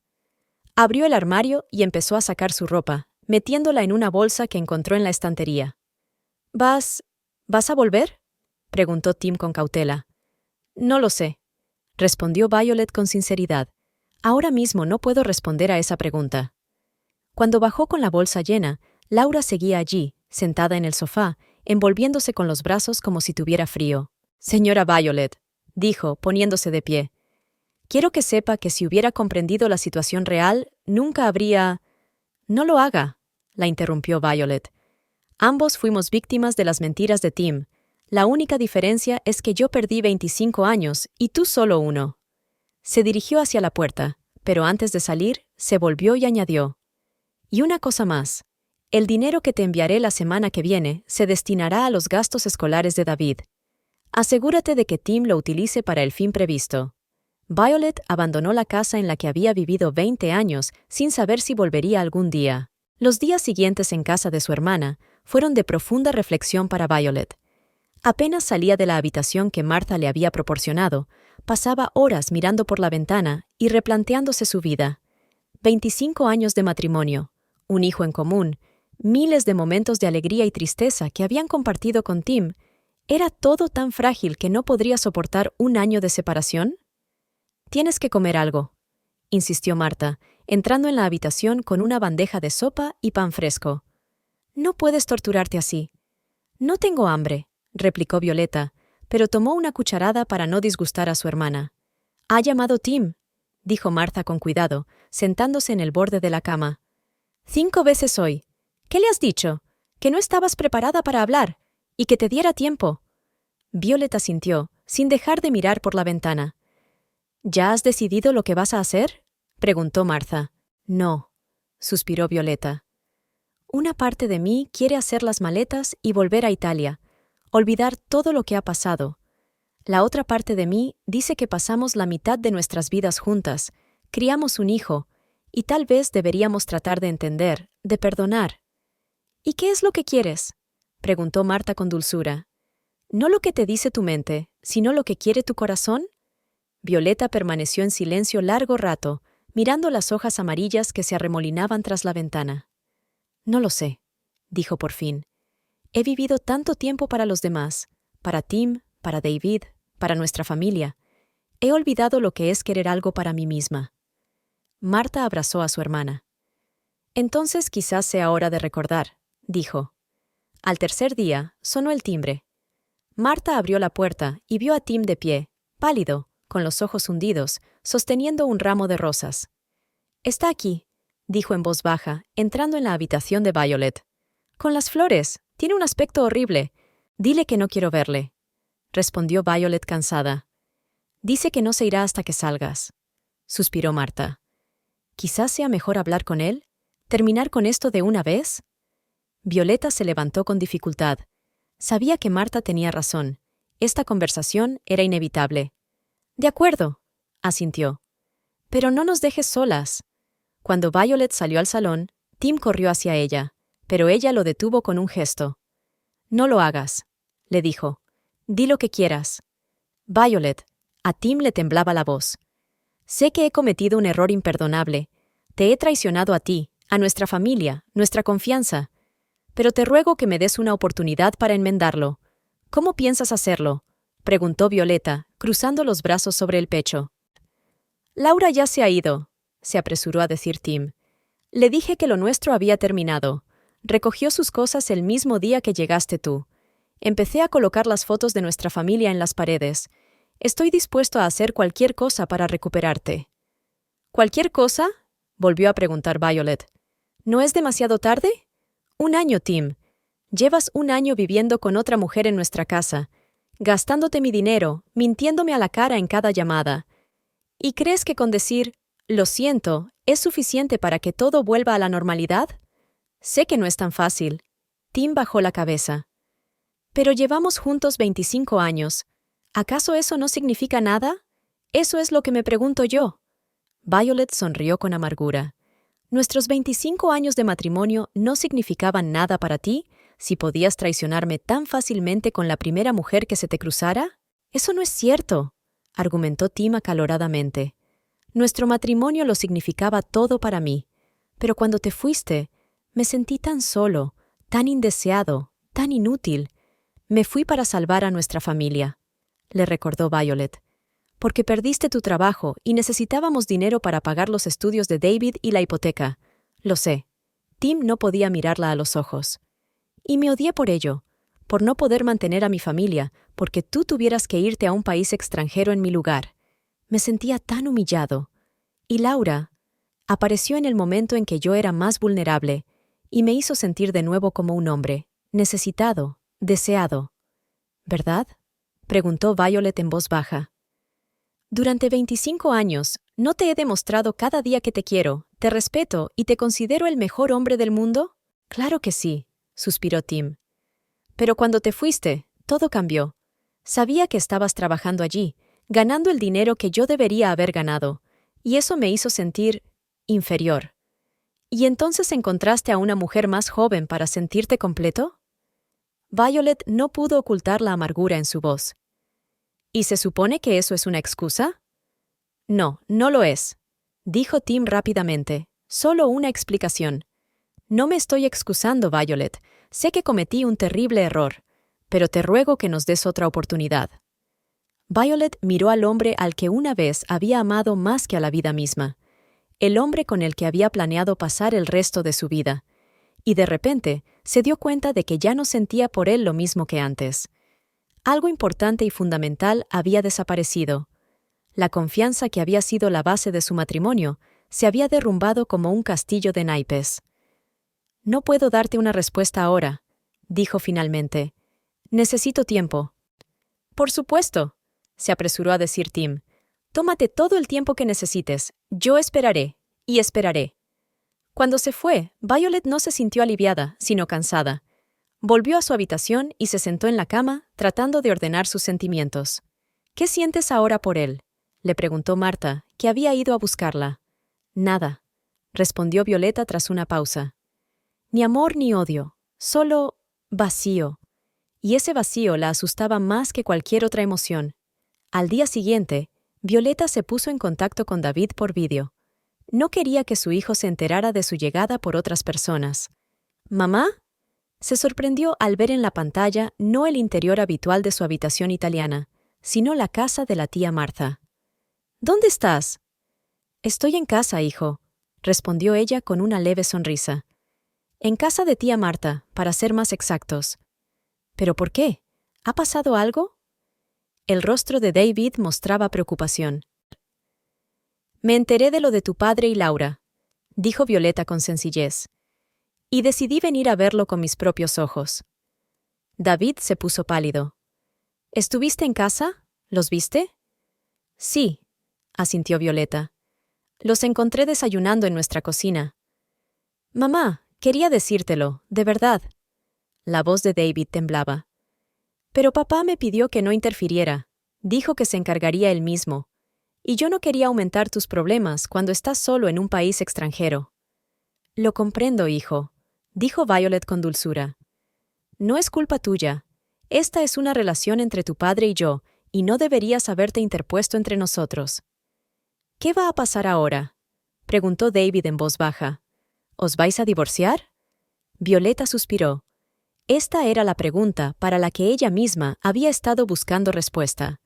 Abrió el armario y empezó a sacar su ropa, metiéndola en una bolsa que encontró en la estantería. ¿Vas a volver?», preguntó Tim con cautela. «No lo sé», respondió Violet con sinceridad. «Ahora mismo no puedo responder a esa pregunta». Cuando bajó con la bolsa llena, Laura seguía allí, sentada en el sofá, envolviéndose con los brazos como si tuviera frío. «Señora Violet», dijo, poniéndose de pie, «quiero que sepa que si hubiera comprendido la situación real, nunca habría...» «No lo haga», la interrumpió Violet. «Ambos fuimos víctimas de las mentiras de Tim. La única diferencia es que yo perdí 25 años y tú solo 1. Se dirigió hacia la puerta, pero antes de salir, se volvió y añadió. «Y una cosa más. El dinero que te enviaré la semana que viene se destinará a los gastos escolares de David. Asegúrate de que Tim lo utilice para el fin previsto». Violet abandonó la casa en la que había vivido 20 años sin saber si volvería algún día. Los días siguientes en casa de su hermana fueron de profunda reflexión para Violet. Apenas salía de la habitación que Martha le había proporcionado, Pasaba horas mirando por la ventana y replanteándose su vida. 25 años de matrimonio, un hijo en común, miles de momentos de alegría y tristeza que habían compartido con Tim. ¿Era todo tan frágil que no podría soportar un año de separación? «Tienes que comer algo», insistió Marta, entrando en la habitación con una bandeja de sopa y pan fresco. «No puedes torturarte así». «No tengo hambre», replicó Violeta, pero tomó una cucharada para no disgustar a su hermana. «Ha llamado Tim», dijo Marta con cuidado, sentándose en el borde de la cama. 5 veces hoy. ¿Qué le has dicho? Que no estabas preparada para hablar y que te diera tiempo. Violet asintió, sin dejar de mirar por la ventana. ¿Ya has decidido lo que vas a hacer?, preguntó Martha. No, suspiró Violeta. Una parte de mí quiere hacer las maletas y volver a Italia, olvidar todo lo que ha pasado. La otra parte de mí dice que pasamos la mitad de nuestras vidas juntas, criamos un hijo, y tal vez deberíamos tratar de entender, de perdonar. ¿Y qué es lo que quieres?, preguntó Marta con dulzura. ¿No lo que te dice tu mente, sino lo que quiere tu corazón? Violeta permaneció en silencio largo rato, mirando las hojas amarillas que se arremolinaban tras la ventana. No lo sé, dijo por fin. He vivido tanto tiempo para los demás, para Tim, para David, para nuestra familia. He olvidado lo que es querer algo para mí misma. Marta abrazó a su hermana. Entonces quizás sea hora de recordar, dijo. Al tercer día, sonó el timbre. Marta abrió la puerta y vio a Tim de pie, pálido, con los ojos hundidos, sosteniendo un ramo de rosas. «Está aquí», dijo en voz baja, entrando en la habitación de Violet. «Con las flores. Tiene un aspecto horrible. Dile que no quiero verle», respondió Violet cansada. «Dice que no se irá hasta que salgas», suspiró Marta. «Quizás sea mejor hablar con él, terminar con esto de una vez». Violeta se levantó con dificultad. Sabía que Marta tenía razón. Esta conversación era inevitable. «De acuerdo», asintió. «Pero no nos dejes solas». Cuando Violet salió al salón, Tim corrió hacia ella, pero ella lo detuvo con un gesto. «No lo hagas», le dijo. «Di lo que quieras». «Violet», a Tim le temblaba la voz. «Sé que he cometido un error imperdonable. Te he traicionado a ti, a nuestra familia, nuestra confianza. Pero te ruego que me des una oportunidad para enmendarlo. ¿Cómo piensas hacerlo?», preguntó Violeta, cruzando los brazos sobre el pecho. «Laura ya se ha ido», se apresuró a decir Tim. «Le dije que lo nuestro había terminado. Recogió sus cosas el mismo día que llegaste tú. Empecé a colocar las fotos de nuestra familia en las paredes. Estoy dispuesto a hacer cualquier cosa para recuperarte». «¿Cualquier cosa?», volvió a preguntar Violet. «¿No es demasiado tarde?» «1 año, Tim. Llevas 1 año viviendo con otra mujer en nuestra casa, gastándote mi dinero, mintiéndome a la cara en cada llamada. ¿Y crees que con decir, lo siento, es suficiente para que todo vuelva a la normalidad? Sé que no es tan fácil». Tim bajó la cabeza. «Pero llevamos juntos 25 años. ¿Acaso eso no significa nada? Eso es lo que me pregunto yo». Violet sonrió con amargura. «¿Nuestros 25 años de matrimonio no significaban nada para ti, si podías traicionarme tan fácilmente con la primera mujer que se te cruzara? Eso no es cierto», argumentó Tim acaloradamente. «Nuestro matrimonio lo significaba todo para mí, pero cuando te fuiste, me sentí tan solo, tan indeseado, tan inútil. Me fui para salvar a nuestra familia», le recordó Violet. «Porque perdiste tu trabajo y necesitábamos dinero para pagar los estudios de David y la hipoteca. Lo sé». Tim no podía mirarla a los ojos. «Y me odié por ello, por no poder mantener a mi familia, porque tú tuvieras que irte a un país extranjero en mi lugar. Me sentía tan humillado. Y Laura apareció en el momento en que yo era más vulnerable y me hizo sentir de nuevo como un hombre, necesitado, deseado». «¿Verdad?», preguntó Violet en voz baja. «Durante 25 años, ¿no te he demostrado cada día que te quiero, te respeto y te considero el mejor hombre del mundo?» «Claro que sí», suspiró Tim. «Pero cuando te fuiste, todo cambió. Sabía que estabas trabajando allí, ganando el dinero que yo debería haber ganado, y eso me hizo sentir inferior. ¿Y entonces encontraste a una mujer más joven para sentirte completo?» Violet no pudo ocultar la amargura en su voz. ¿Y se supone que eso es una excusa? No, no lo es, dijo Tim rápidamente. Solo una explicación. No me estoy excusando, Violet. Sé que cometí un terrible error, pero te ruego que nos des otra oportunidad. Violet miró al hombre al que una vez había amado más que a la vida misma, el hombre con el que había planeado pasar el resto de su vida, y de repente se dio cuenta de que ya no sentía por él lo mismo que antes. Algo importante y fundamental había desaparecido. La confianza que había sido la base de su matrimonio se había derrumbado como un castillo de naipes. No puedo darte una respuesta ahora, dijo finalmente. Necesito tiempo. Por supuesto, se apresuró a decir Tim. Tómate todo el tiempo que necesites. Yo esperaré, y esperaré. Cuando se fue, Violet no se sintió aliviada, sino cansada. Volvió a su habitación y se sentó en la cama, tratando de ordenar sus sentimientos. ¿Qué sientes ahora por él?, le preguntó Marta, que había ido a buscarla. Nada, respondió Violeta tras una pausa. Ni amor ni odio, solo vacío. Y ese vacío la asustaba más que cualquier otra emoción. Al día siguiente, Violeta se puso en contacto con David por vídeo. No quería que su hijo se enterara de su llegada por otras personas. ¿Mamá? Se sorprendió al ver en la pantalla no el interior habitual de su habitación italiana, sino la casa de la tía Martha. ¿Dónde estás? Estoy en casa, hijo, respondió ella con una leve sonrisa. En casa de tía Marta, para ser más exactos. ¿Pero por qué? ¿Ha pasado algo? El rostro de David mostraba preocupación. Me enteré de lo de tu padre y Laura, dijo Violeta con sencillez, y decidí venir a verlo con mis propios ojos. David se puso pálido. ¿Estuviste en casa? ¿Los viste? Sí, asintió Violeta. Los encontré desayunando en nuestra cocina. Mamá, quería decírtelo, de verdad. La voz de David temblaba. Pero papá me pidió que no interfiriera. Dijo que se encargaría él mismo. Y yo no quería aumentar tus problemas cuando estás solo en un país extranjero. Lo comprendo, hijo, dijo Violet con dulzura. No es culpa tuya. Esta es una relación entre tu padre y yo, y no deberías haberte interpuesto entre nosotros. ¿Qué va a pasar ahora?, preguntó David en voz baja. ¿Os vais a divorciar? Violeta suspiró. Esta era la pregunta para la que ella misma había estado buscando respuesta.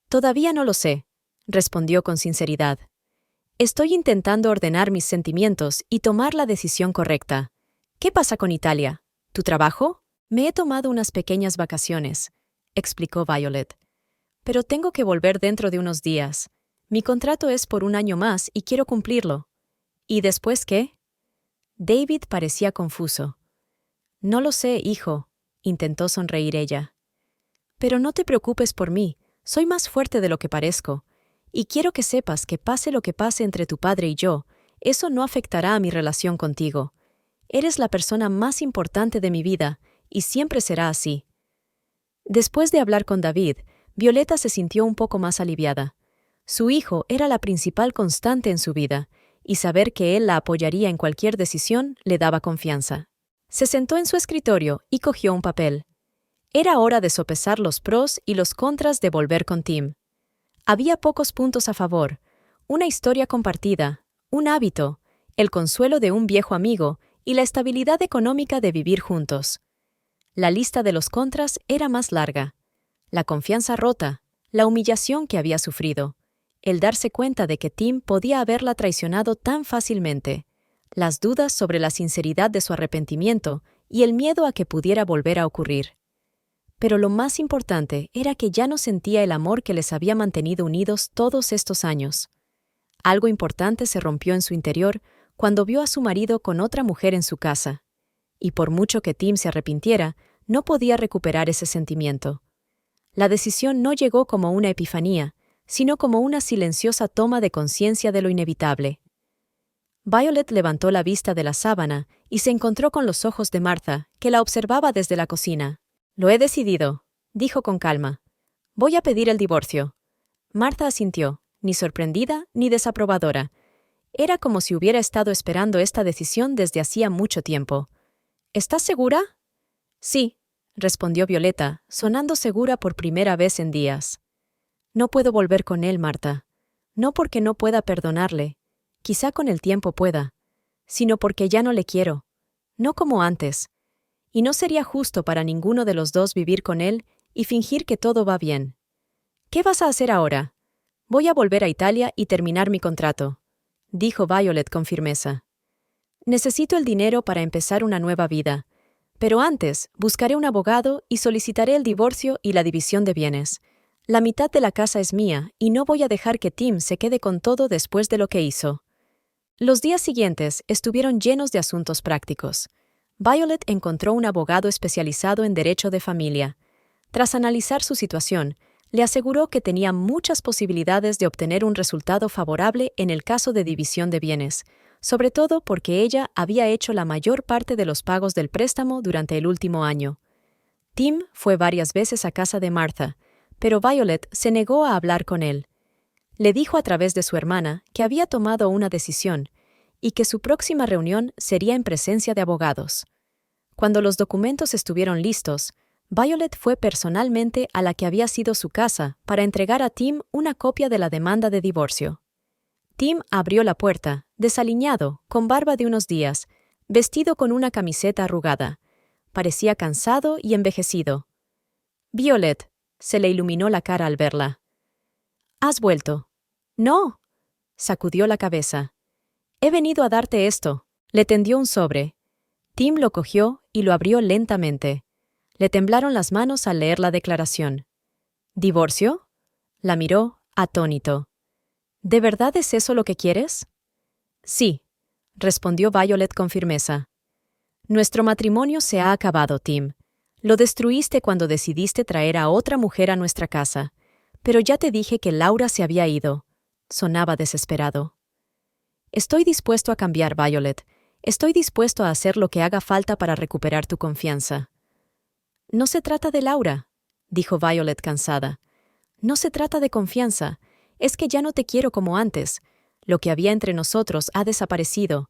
Todavía no lo sé, respondió con sinceridad. Estoy intentando ordenar mis sentimientos y tomar la decisión correcta. ¿Qué pasa con Italia? ¿Tu trabajo? Me he tomado unas pequeñas vacaciones, explicó Violet. Pero tengo que volver dentro de unos días. Mi contrato es por un año más y quiero cumplirlo. ¿Y después qué? David parecía confuso. No lo sé, hijo, intentó sonreír ella. Pero no te preocupes por mí, soy más fuerte de lo que parezco. Y quiero que sepas que pase lo que pase entre tu padre y yo, eso no afectará a mi relación contigo. Eres la persona más importante de mi vida, y siempre será así. Después de hablar con David, Violeta se sintió un poco más aliviada. Su hijo era la principal constante en su vida, y saber que él la apoyaría en cualquier decisión le daba confianza. Se sentó en su escritorio y cogió un papel. Era hora de sopesar los pros y los contras de volver con Tim. Había pocos puntos a favor, una historia compartida, un hábito, el consuelo de un viejo amigo y la estabilidad económica de vivir juntos. La lista de los contras era más larga. La confianza rota, la humillación que había sufrido, el darse cuenta de que Tim podía haberla traicionado tan fácilmente, las dudas sobre la sinceridad de su arrepentimiento y el miedo a que pudiera volver a ocurrir. Pero lo más importante era que ya no sentía el amor que les había mantenido unidos todos estos años. Algo importante se rompió en su interior cuando vio a su marido con otra mujer en su casa, y por mucho que Tim se arrepintiera, no podía recuperar ese sentimiento. La decisión no llegó como una epifanía, sino como una silenciosa toma de conciencia de lo inevitable. Violet levantó la vista de la sábana y se encontró con los ojos de Martha, que la observaba desde la cocina. «Lo he decidido», dijo con calma. «Voy a pedir el divorcio». Martha asintió, ni sorprendida ni desaprobadora. Era como si hubiera estado esperando esta decisión desde hacía mucho tiempo. «¿Estás segura?» «Sí», respondió Violeta, sonando segura por primera vez en días. No puedo volver con él, Marta. No porque no pueda perdonarle, quizá con el tiempo pueda, sino porque ya no le quiero, no como antes. Y no sería justo para ninguno de los dos vivir con él y fingir que todo va bien. ¿Qué vas a hacer ahora? Voy a volver a Italia y terminar mi contrato, dijo Violet con firmeza. Necesito el dinero para empezar una nueva vida, pero antes buscaré un abogado y solicitaré el divorcio y la división de bienes. La mitad de la casa es mía y no voy a dejar que Tim se quede con todo después de lo que hizo. Los días siguientes estuvieron llenos de asuntos prácticos. Violet encontró un abogado especializado en derecho de familia. Tras analizar su situación, le aseguró que tenía muchas posibilidades de obtener un resultado favorable en el caso de división de bienes, sobre todo porque ella había hecho la mayor parte de los pagos del préstamo durante el último año. Tim fue varias veces a casa de Martha, pero Violet se negó a hablar con él. Le dijo a través de su hermana que había tomado una decisión y que su próxima reunión sería en presencia de abogados. Cuando los documentos estuvieron listos, Violet fue personalmente a la que había sido su casa para entregar a Tim una copia de la demanda de divorcio. Tim abrió la puerta, desaliñado, con barba de unos días, vestido con una camiseta arrugada. Parecía cansado y envejecido. «Violet», se le iluminó la cara al verla. «¿Has vuelto?» «No», sacudió la cabeza. «He venido a darte esto». Le tendió un sobre. Tim lo cogió y lo abrió lentamente. Le temblaron las manos al leer la declaración. «¿Divorcio?» La miró, atónito. «¿De verdad es eso lo que quieres?» «Sí», respondió Violet con firmeza. «Nuestro matrimonio se ha acabado, Tim. Lo destruiste cuando decidiste traer a otra mujer a nuestra casa. Pero ya te dije que Laura se había ido». Sonaba desesperado. «Estoy dispuesto a cambiar, Violet. Estoy dispuesto a hacer lo que haga falta para recuperar tu confianza». «No se trata de Laura», dijo Violet cansada. «No se trata de confianza. Es que ya no te quiero como antes. Lo que había entre nosotros ha desaparecido.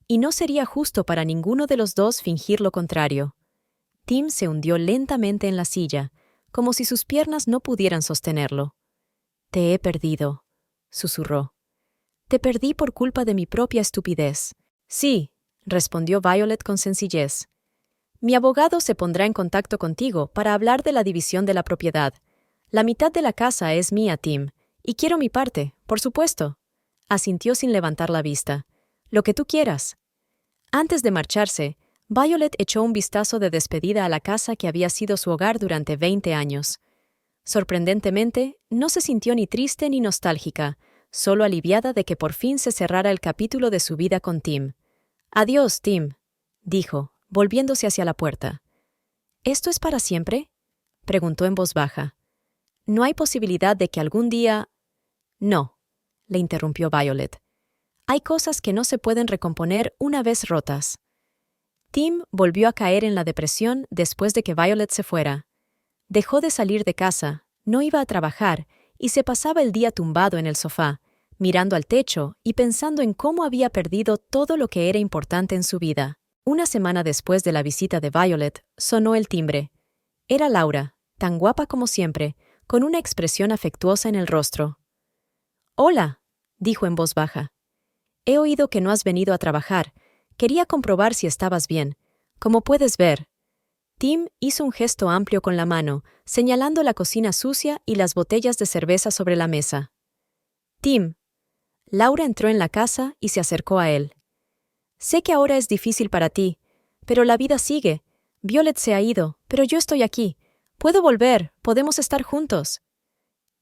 Y no sería justo para ninguno de los dos fingir lo contrario». Tim se hundió lentamente en la silla, como si sus piernas no pudieran sostenerlo. «Te he perdido», susurró. «Te perdí por culpa de mi propia estupidez». «Sí», respondió Violet con sencillez. «Mi abogado se pondrá en contacto contigo para hablar de la división de la propiedad. La mitad de la casa es mía, Tim, y quiero mi parte, por supuesto». Asintió sin levantar la vista. «Lo que tú quieras». Antes de marcharse, Violet echó un vistazo de despedida a la casa que había sido su hogar durante 20 años. Sorprendentemente, no se sintió ni triste ni nostálgica, solo aliviada de que por fin se cerrara el capítulo de su vida con Tim. «Adiós, Tim», dijo, volviéndose hacia la puerta. «¿Esto es para siempre?», preguntó en voz baja. «¿No hay posibilidad de que algún día...?» «No», le interrumpió Violet. «Hay cosas que no se pueden recomponer una vez rotas». Tim volvió a caer en la depresión después de que Violet se fuera. Dejó de salir de casa, no iba a trabajar y se pasaba el día tumbado en el sofá, mirando al techo y pensando en cómo había perdido todo lo que era importante en su vida. Una semana después de la visita de Violet, sonó el timbre. Era Laura, tan guapa como siempre, con una expresión afectuosa en el rostro. «Hola», dijo en voz baja. «He oído que no has venido a trabajar. Quería comprobar si estabas bien. Como puedes ver». Tim hizo un gesto amplio con la mano, señalando la cocina sucia y las botellas de cerveza sobre la mesa. «Tim». Laura entró en la casa y se acercó a él. «Sé que ahora es difícil para ti, pero la vida sigue. Violet se ha ido, pero yo estoy aquí. Puedo volver, podemos estar juntos».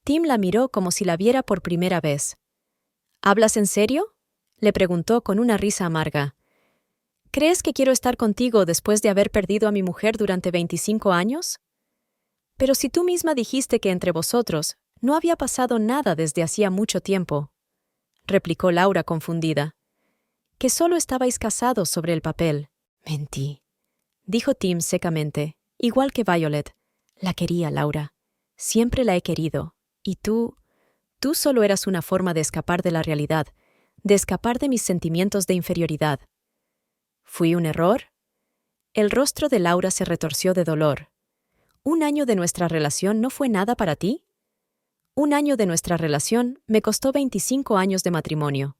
Tim la miró como si la viera por primera vez. «¿Hablas en serio?», le preguntó con una risa amarga. «¿Crees que quiero estar contigo después de haber perdido a mi mujer durante 25 años? Pero si tú misma dijiste que entre vosotros no había pasado nada desde hacía mucho tiempo», replicó Laura confundida. «Que solo estabais casados sobre el papel». «Mentí», dijo Tim secamente, igual que Violet. «La quería, Laura. Siempre la he querido. Y tú solo eras una forma de escapar de la realidad, de escapar de mis sentimientos de inferioridad». «¿Fui un error?». El rostro de Laura se retorció de dolor. «¿Un año de nuestra relación no fue nada para ti?». Un año de nuestra relación me costó 25 años de matrimonio,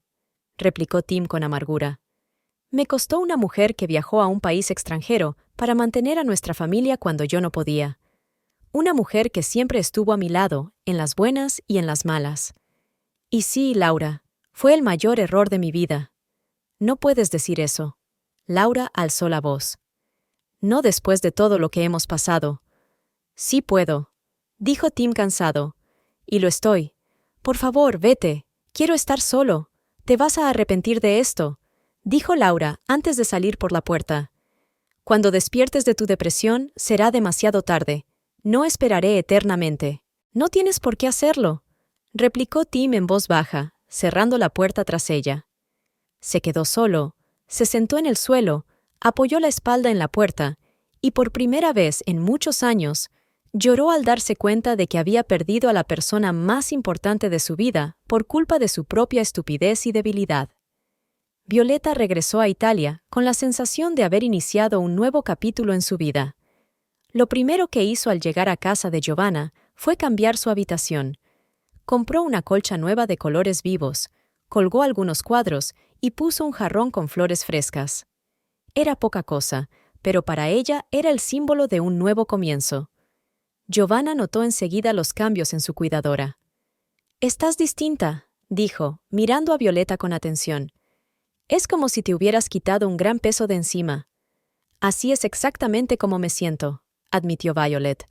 replicó Tim con amargura. Me costó una mujer que viajó a un país extranjero para mantener a nuestra familia cuando yo no podía. Una mujer que siempre estuvo a mi lado, en las buenas y en las malas. Y sí, Laura, fue el mayor error de mi vida. No puedes decir eso. Laura alzó la voz. No después de todo lo que hemos pasado. Sí puedo, dijo Tim cansado. Y lo estoy. Por favor, vete. Quiero estar solo. Te vas a arrepentir de esto, dijo Laura antes de salir por la puerta. Cuando despiertes de tu depresión, será demasiado tarde. No esperaré eternamente. No tienes por qué hacerlo, replicó Tim en voz baja, cerrando la puerta tras ella. Se quedó solo, se sentó en el suelo, apoyó la espalda en la puerta, y por primera vez en muchos años, lloró al darse cuenta de que había perdido a la persona más importante de su vida por culpa de su propia estupidez y debilidad. Violeta regresó a Italia con la sensación de haber iniciado un nuevo capítulo en su vida. Lo primero que hizo al llegar a casa de Giovanna fue cambiar su habitación. Compró una colcha nueva de colores vivos, colgó algunos cuadros y puso un jarrón con flores frescas. Era poca cosa, pero para ella era el símbolo de un nuevo comienzo. Giovanna notó enseguida los cambios en su cuidadora. «Estás distinta», dijo, mirando a Violeta con atención. «Es como si te hubieras quitado un gran peso de encima». «Así es exactamente como me siento», admitió Violet.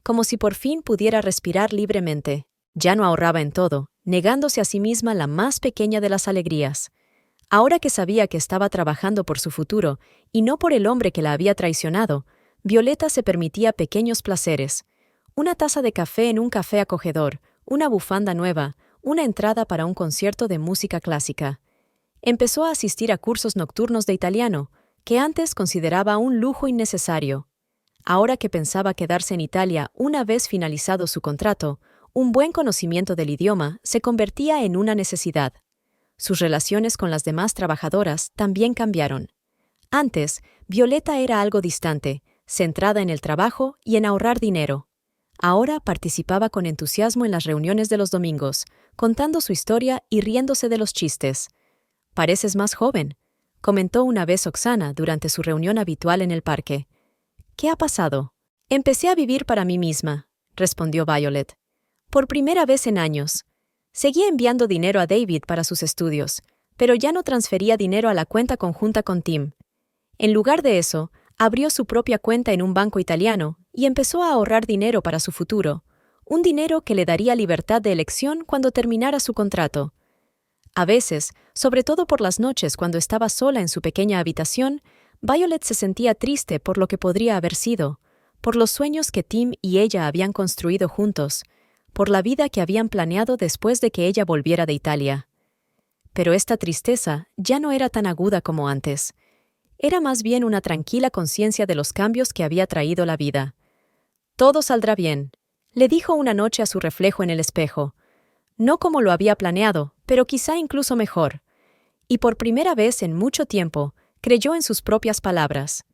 Como si por fin pudiera respirar libremente. Ya no ahorraba en todo, negándose a sí misma la más pequeña de las alegrías. Ahora que sabía que estaba trabajando por su futuro, y no por el hombre que la había traicionado, Violeta se permitía pequeños placeres. Una taza de café en un café acogedor, una bufanda nueva, una entrada para un concierto de música clásica. Empezó a asistir a cursos nocturnos de italiano, que antes consideraba un lujo innecesario. Ahora que pensaba quedarse en Italia una vez finalizado su contrato, un buen conocimiento del idioma se convertía en una necesidad. Sus relaciones con las demás trabajadoras también cambiaron. Antes, Violeta era algo distante, centrada en el trabajo y en ahorrar dinero. Ahora participaba con entusiasmo en las reuniones de los domingos, contando su historia y riéndose de los chistes. «Pareces más joven», comentó una vez Oksana durante su reunión habitual en el parque. «¿Qué ha pasado?» «Empecé a vivir para mí misma», respondió Violet. «Por primera vez en años. Seguía enviando dinero a David para sus estudios, pero ya no transfería dinero a la cuenta conjunta con Tim. En lugar de eso, abrió su propia cuenta en un banco italiano y empezó a ahorrar dinero para su futuro, un dinero que le daría libertad de elección cuando terminara su contrato. A veces, sobre todo por las noches cuando estaba sola en su pequeña habitación, Violet se sentía triste por lo que podría haber sido, por los sueños que Tim y ella habían construido juntos, por la vida que habían planeado después de que ella volviera de Italia. Pero esta tristeza ya no era tan aguda como antes. Era más bien una tranquila conciencia de los cambios que había traído la vida. «Todo saldrá bien», le dijo una noche a su reflejo en el espejo. No como lo había planeado, pero quizá incluso mejor. Y por primera vez en mucho tiempo, creyó en sus propias palabras.